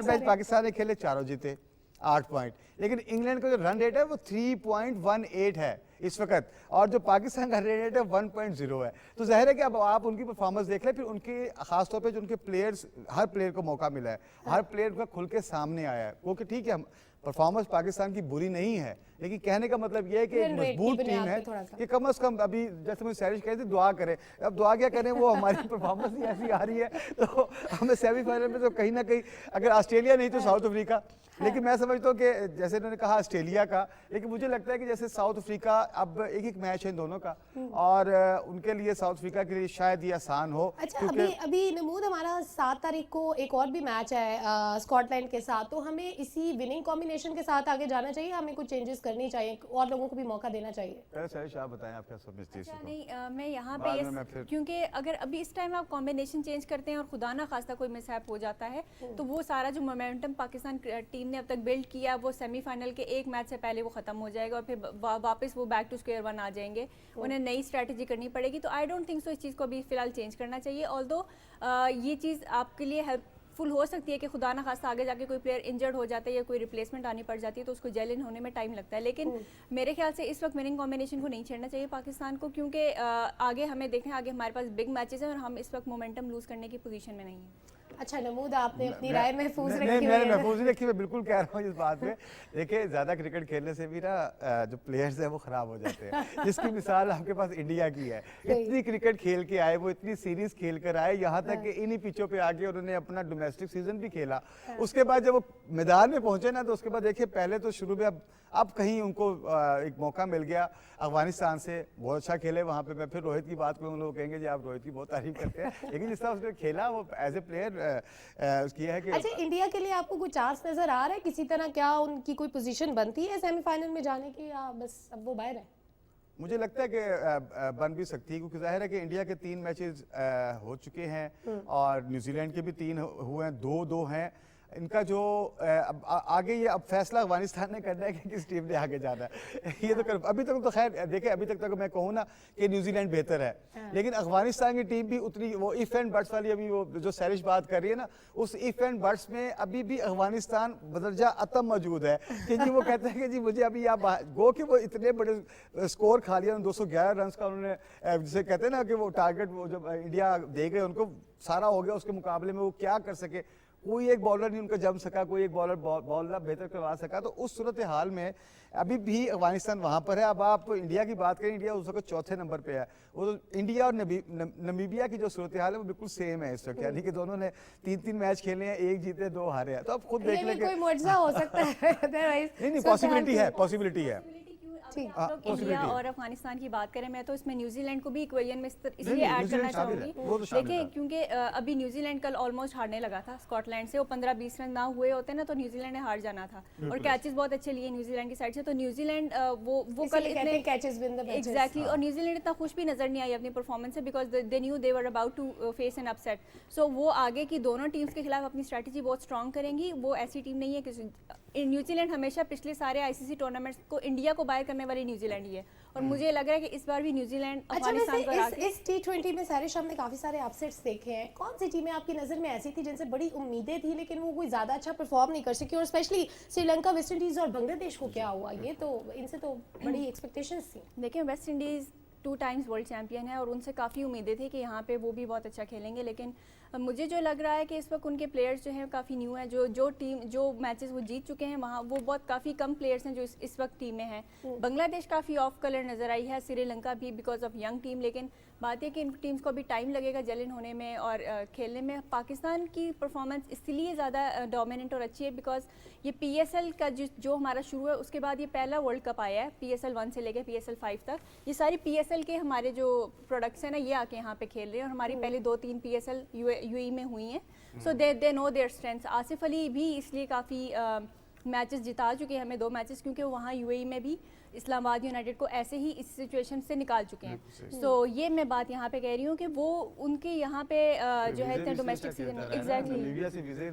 U: मैच पाकिस्तान ने खेले, 4 जीते, 8 पॉइंट। लेकिन इंग्लैंड का जो रन रेट है वो 3.18 है इस वक्त, और जो पाकिस्तान का रन रेट है 1.0 है। तो जाहिर है कि अब आप उनकी परफॉर्मेंस देख लें, फिर उनके खासतौर पे जो उनके प्लेयर्स, हर प्लेयर को मौका मिला है, हर प्लेयर का खुल के सामने आया है, क्योंकि ठीक है परफॉर्मेंस पाकिस्तान की बुरी नहीं है, लेकिन कहने का मतलब ये है कि एक मजबूत टीम है कि कम से कम अभी जैसे मुझे सैरिश कहते दुआ करें, अब दुआ क्या करें, वो हमारी परफॉर्मेंस ही ऐसी आ रही है तो हमें सेमीफाइनल में तो कहीं ना कहीं, अगर ऑस्ट्रेलिया नहीं तो साउथ अफ्रीका। लेकिन मैं समझता हूँ कि जैसे इन्होंने कहा ऑस्ट्रेलिया का, लेकिन मुझे लगता है कि जैसे साउथ अफ्रीका, अब एक मैच है इन दोनों का, और उनके लिए साउथ अफ्रीका के लिए शायद ये आसान हो।
T: अच्छा, अभी नमूद हमारा 7 तारीख को एक और भी मैच है स्कॉटलैंड के साथ, तो हमें इसी विनिंग कॉम्बिनेशन के साथ आगे जाना चाहिए, हमें कुछ चेंजेस करनी चाहिए और लोगों को भी मौका देना चाहिए?
U: आप बताएं, आप क्या समझते हैं?
V: नहीं, मैं यहाँ पे क्योंकि अगर अभी इस टाइम आप कॉम्बिनेशन चेंज करते हैं और खुदा ना खास्ता कोई मिसहैप हो जाता है, तो वो सारा जो मोमेंटम पाकिस्तान टीम ने अब तक बिल्ड किया वो सेमीफाइनल के एक मैच से पहले वो खत्म हो जाएगा और फिर वापस वो बैक टू स्क्वायर वन आ जाएंगे, उन्हें नई स्ट्रैटेजी करनी पड़ेगी। तो आई डोंट थिंक सो इस चीज़ को अभी फिलहाल चेंज करना चाहिए। ऑल्दो ये चीज़ आपके लिए हेल्पफुल हो सकती है कि खुदा ना खास्ता आगे जाके कोई प्लेयर इंजर्ड हो जाता है या कोई रिप्लेसमेंट आनी पड़ जाती है तो उसको जेल इन होने में टाइम लगता है, लेकिन मेरे ख्याल से इस वक्त विनिंग कॉम्बिनेशन को नहीं छेड़ना चाहिए पाकिस्तान को, क्योंकि आगे हमें देखें, आगे हमारे पास बिग मैचेस हैं और हम इस वक्त मोमेंटम लूज करने की पोजीशन में नहीं है।
T: अच्छा नमूद, आपने अपनी राय महफूज रखी है?
U: मैंने महफूज ही रखी, मैं बिल्कुल कह रहा हूँ इस बात पे। देखिए, ज़्यादा क्रिकेट खेलने से भी ना जो प्लेयर्स हैं वो ख़राब हो जाते हैं, जिसकी मिसाल आपके पास इंडिया की है। इतनी क्रिकेट खेल के आए, वो इतनी सीरीज खेल कर आए, यहाँ तक कि इन्हीं पिचों पे आके उन्होंने अपना डोमेस्टिक सीजन भी खेला। उसके बाद जब वो मैदान में पहुंचे ना, तो उसके बाद देखिए पहले तो शुरू में अब कहीं उनको एक मौका मिल गया अफगानिस्तान से, बहुत अच्छा खेले वहाँ पे। मैं फिर रोहित की बात करूँ, लोग कहेंगे जी आप रोहित की बहुत तारीफ करते हैं, लेकिन जिस तरह उसने खेला वो एज ए प्लेयर किया है कि।
T: अच्छा, इंडिया के लिए आपको कोई चांस नजर आ रहा है किसी तरह? क्या उनकी कोई पोजीशन बनती है सेमीफाइनल में जाने की, या बस अब वो बाहर है?
U: मुझे लगता है कि बन भी सकती है, क्योंकि जाहिर है कि इंडिया के 3 मैचेस हो चुके हैं और न्यूजीलैंड के भी 3 हुए हैं, 2-2 हैं इनका। जो आगे ये अब फैसला अफगानिस्तान ने करना है कि किस टीम ने आगे जाना है। ये तो अभी तक तो खैर देखें, अभी तक मैं कहूँ ना कि न्यूजीलैंड बेहतर है, लेकिन अफगानिस्तान की टीम भी उतनी, वो इफ एंड बट्स वाली अभी वो जो सैरिश बात कर रही है ना, उस इफ एंड बट्स में अभी भी अफगानिस्तान बदरजा अतम मौजूद है कि जी वो कहते हैं कि जी मुझे अभी आप गो कि वो इतने बड़े स्कोर खा लिया, 211 रन का उन्होंने, जिसे कहते हैं ना कि वो टारगेट वो जब इंडिया दे गए उनको सारा हो गया, उसके मुकाबले में वो क्या कर सके, कोई एक बॉलर नहीं उनका जम सका, कोई एक बॉलर बॉलर बेहतर करवा सका। तो उस सूरत हाल में अभी भी अफगानिस्तान वहाँ पर है। अब आप इंडिया की बात करें, इंडिया उस वक्त 4थे नंबर पे है। वो तो इंडिया और नमीबिया की जो सूरत हाल है वो बिल्कुल सेम है इस वक्त, यानी कि दोनों ने 3-3 मैच खेले हैं, 1 जीते 2 हारे हैं। तो अब खुद देख लेंगे,
T: कोई मुआवजा हो सकता है।
U: नहीं, पॉसिबिलिटी है।
V: लोग इंडिया और अफगानिस्तान की बात करें, मैं तो इसमें न्यूजीलैंड को भी इक्वेशन में इसलिए ऐड करना चाहूँगी। देखिए क्योंकि अभी न्यूजीलैंड कल ऑलमोस्ट हारने लगा था स्कॉटलैंड से, वो 15-20 रन ना हुए होते ना तो न्यूजीलैंड ने हार जाना था, और कैचेस बहुत अच्छे लिए न्यूजीलैंड की साइड से, तो न्यूजीलैंड वो कल इतने
T: catches win the matches
V: exactly, और न्यूजीलैंड इतना खुश भी नजर नहीं आई अपनी परफॉर्मेंस से, because they knew they were about to face an upset. So वो आगे की दोनों टीम्स के खिलाफ अपनी स्ट्रैटेजी बहुत स्ट्रॉन्ग करेंगी। वो ऐसी टीम नहीं है कि न्यूजीलैंड हमेशा पिछले सारे आईसीसी टूर्नामेंट्स को इंडिया को बाहर करने वाली न्यूजीलैंड ही है, और मुझे लग रहा है कि इस बार भी न्यूजीलैंड अफगानिस्तान को
T: इस T20 में सारे हमने काफी सारे अपसेट्स देखे हैं। कौन सी टीमें आपकी नजर में ऐसी थी जिनसे बड़ी उम्मीदें थी लेकिन वो कोई ज्यादा अच्छा परफॉर्म नहीं कर सकी, और स्पेशली श्रीलंका, वेस्ट इंडीज और बांग्लादेश को क्या हुआ? ये तो इनसे तो बड़ी एक्सपेक्टेशंस थी।
V: देखिए West Indies 2 times world champion है और उनसे काफ़ी उम्मीदें थी कि यहाँ पे वो भी बहुत अच्छा खेलेंगे, लेकिन मुझे जो लग रहा है कि इस वक्त उनके प्लेयर्स जो हैं काफ़ी न्यू हैं, जो मैचेस वो जीत चुके हैं वहाँ वो बहुत काफ़ी कम प्लेयर्स हैं जो इस वक्त टीम में हैं। बांग्लादेश काफ़ी ऑफ कलर नज़र आई है, श्रीलंका भी बिकॉज ऑफ यंग टीम, लेकिन बात है कि इन टीम्स को अभी टाइम लगेगा जलन होने में और खेलने में। पाकिस्तान की परफॉर्मेंस इसलिए ज़्यादा डोमिनेंट और अच्छी है बिकॉज ये PSL का जो हमारा शुरू है उसके बाद ये पहला वर्ल्ड कप आया है, PSL 1 से लेकर PSL 5 तक। ये सारी PSL के हमारे जो प्रोडक्ट्स हैं ना ये आके यहाँ पे खेल रहे हैं, और हमारी पहले 2-3 PSL UAE में हुई हैं, so they know their strengths. Asif Ali भी इसलिए काफ़ी मैचेस जिता चुके हैं हमें 2 मैचेस, क्योंकि वो वहाँ UAE में भी इस्लामाबाद यूनाइटेड को ऐसे ही इस सिचुएशन से निकाल चुके हैं। सो ये मैं बात यहाँ पे कह रही हूँ कि वो उनके यहाँ पे जो है इतने डोमेस्टिक सीजन एग्जैक्टली।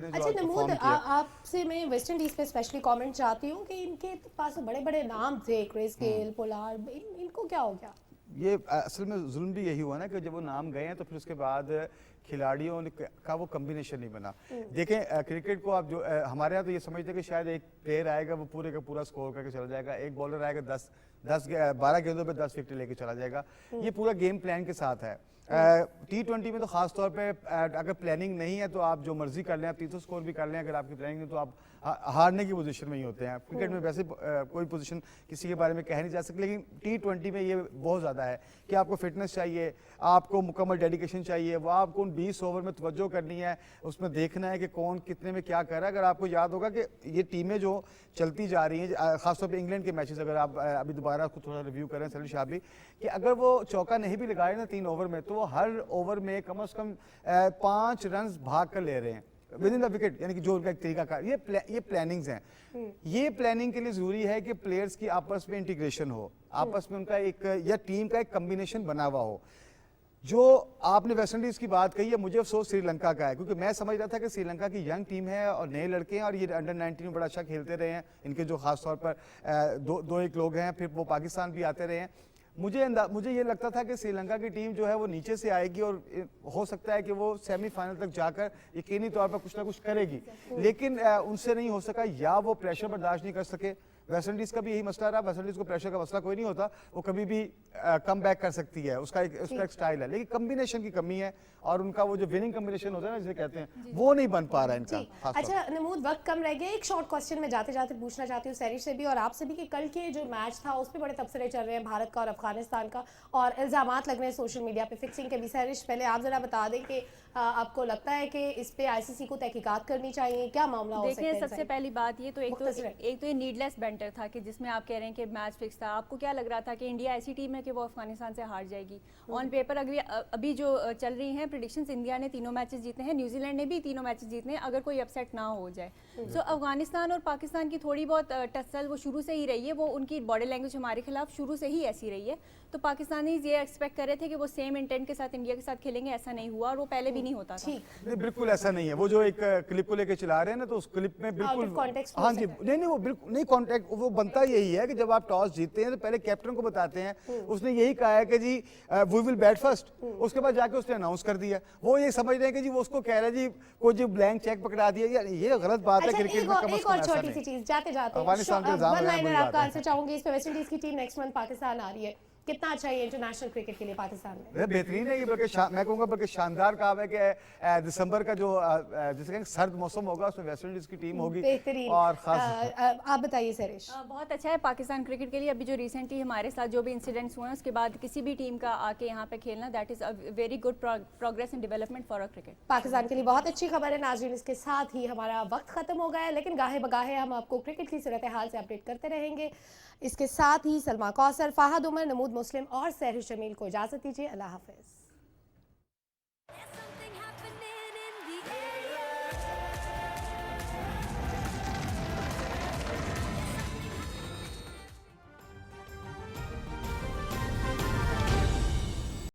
T: अच्छा नमूद, आपसे मैं वेस्ट इंडीज पे स्पेशली कमेंट चाहती हूँ कि इनके पास बड़े बड़े नाम थे, क्रिस गेल, पोलार्ड, इनको क्या हो गया?
U: ये असल में जुल्म भी यही हुआ ना कि जब वो नाम गए हैं तो फिर उसके बाद खिलाड़ियों का वो कम्बिनेशन नहीं बना। देखें क्रिकेट को आप जो हमारे यहाँ तो ये समझते हैं कि शायद एक प्लेयर आएगा वो पूरे का पूरा स्कोर करके चला जाएगा, एक बॉलर आएगा 12 गेंदों पे 10 विकेट लेके चला जाएगा। ये पूरा गेम प्लान के साथ है। T20 में तो खास तौर पे अगर प्लानिंग नहीं है तो आप जो मर्जी कर लें, आप 300 स्कोर भी कर लें, अगर आपकी प्लानिंग नहीं तो आप हारने की पोजीशन में ही होते हैं। क्रिकेट में वैसे कोई पोजीशन किसी के बारे में कह नहीं जा सकती, लेकिन T20 में ये बहुत ज़्यादा है कि आपको फिटनेस चाहिए, आपको मुकम्मल डेडिकेशन चाहिए, वो आपको उन 20 ओवर में तवज्जो करनी है, उसमें देखना है कि कौन कितने में क्या कर रहा है। अगर आपको याद होगा कि ये टीमें जो चलती जा रही हैं, खासतौर पर इंग्लैंड के मैचेस अगर आप अभी दोबारा उसको थोड़ा रिव्यू करें सलीम शाह भी, कि अगर वो चौका नहीं भी लगाए ना 3 ओवर में तो वो हर ओवर में कम से कम 5 रन भाग कर ले रहे हैं विद इन द विकेट, यानी कि जो उनका एक तरीका का ये प्लानिंग्स हैं। ये प्लानिंग के लिए जरूरी है कि प्लेयर्स की आपस में इंटीग्रेशन हो, आपस में उनका एक या टीम का एक कम्बिनेशन बना हुआ हो। जो आपने वेस्ट इंडीज की बात कही है, मुझे अफसोस श्रीलंका का है, क्योंकि मैं समझ रहा था कि श्रीलंका की यंग टीम है और नए लड़के हैं और ये अंडर 19 में बड़ा अच्छा खेलते रहे हैं। इनके जो खास तौर पर दो एक लोग हैं, फिर वो पाकिस्तान भी आते रहे हैं। मुझे ये लगता था कि श्रीलंका की टीम जो है वो नीचे से आएगी और हो सकता है कि वो सेमीफाइनल तक जाकर यकीनी तौर पर कुछ ना कुछ करेगी, लेकिन उनसे नहीं हो सका, या वो प्रेशर बर्दाश्त नहीं कर सके। वेस्ट इंडीज का भी यही मसला रहा। वेस्ट इंडीज को प्रेशर का मसला कोई नहीं होता, वो कभी भी कम बैक कर सकती है, उसका एक स्टाइल है, लेकिन कम्बिनेशन की कमी है और उनका वो जो विनिंग कम्बिनेशन होता है ना जिसे कहते हैं वो नहीं बन पा रहा है इनका।
T: अच्छा नमूद, वक्त कम रह गया, एक शॉर्ट क्वेश्चन में जाते जाते पूछना चाहती हूँ सैरिश से भी और आपसे भी कि कल के जो मैच था उस पर बड़े तबसरे चल रहे हैं भारत का और अफगानिस्तान का, और इल्जामात लग रहे हैं सोशल मीडिया पे फिक्सिंग के भी। सैरिश पहले आप जरा बता दें कि आपको लगता है कि इस पे ICC को तहकीकात करनी चाहिए, क्या मामला हो सकता है?
V: देखिए सबसे पहली बात ये तो एक तो ये नीडलेस बैंटर था कि जिसमें आप कह रहे हैं कि मैच फिक्स था। आपको क्या लग रहा था कि इंडिया ऐसी टीम है कि वो अफगानिस्तान से हार जाएगी? ऑन पेपर अभी जो चल रही हैं प्रेडिक्शंस, इंडिया ने 3 मैचेस जीते हैं, न्यूजीलैंड ने भी 3 मैचेस जीतने हैं अगर कोई अपसेट ना हो जाए। सो अफगानिस्तान और पाकिस्तान की थोड़ी बहुत टसल वो शुरू से ही रही है, वो उनकी बॉडी लैंग्वेज हमारे खिलाफ शुरू से ही ऐसी रही है। तो पाकिस्तानी ये एक्सपेक्ट कर रहे थे कि वो सेम इंटेंट के साथ इंडिया के साथ खेलेंगे, ऐसा नहीं हुआ और वो पहले भी नहीं होता था।
U: नहीं बिल्कुल ऐसा नहीं है। वो जो एक क्लिप को लेके चला रहे हैं ना, तो उस क्लिप में बिल्कुल हाँ जी नहीं वो बिल्कुल नहीं कॉन्टेक्ट, वो बनता यही है कि जब आप टॉस जीतते हैं तो पहले कैप्टन को बताते हैं, उसने यही कहा है कि जी वी विल बैट फर्स्ट, उसके बाद जाके उसने अनाउंस कर दिया। वो ये समझ रहे हैं कि जी वो उसको कह रहा है जी कोई जो ब्लैंक चेक पकड़ा दिया, ये गलत बात है क्रिकेट में।
T: एक और छोटी सी चीज जाते जाते
U: अफगानिस्तान के इल्जाम
T: आपका आंसर चाहूंगी इस पे। वेस्ट इंडीज की टीम नेक्स्ट मंथ पाकिस्तान आ रही है, कितना अच्छा है इंटरनेशनल क्रिकेट के लिए पाकिस्तान में?
U: बेहतरीन है ये, बल्कि मैं कहूँगा बल्कि शानदार काम है कि दिसंबर का जो जिसे कहेंगे सर्द मौसम होगा उसमें वेस्ट इंडीज की टीम होगी
T: बेहतरीन।
U: और खास
T: आप बताइए सरिश।
V: बहुत अच्छा है पाकिस्तान क्रिकेट के लिए। अभी जो रिसेंटली हमारे साथ जो भी इंसिडेंट्स हुए हैं उसके बाद किसी भी टीम का आके यहाँ पे खेलना, that is a very good progress and development for a cricket.
T: Pakistan के लिए बहुत अच्छी खबर है नाज़रीन। इसके साथ ही हमारा वक्त खत्म हो गया है, लेकिन गाहे बगाहे हम आपको क्रिकेट की सूरत हाल से अपडेट करते रहेंगे। इसके साथ ही सलमा कौसर, फ़ाहद उमर, नमूद मुस्लिम और सहरिश जमील को इजाज़त दीजिए। अल्लाह हाफ़िज़।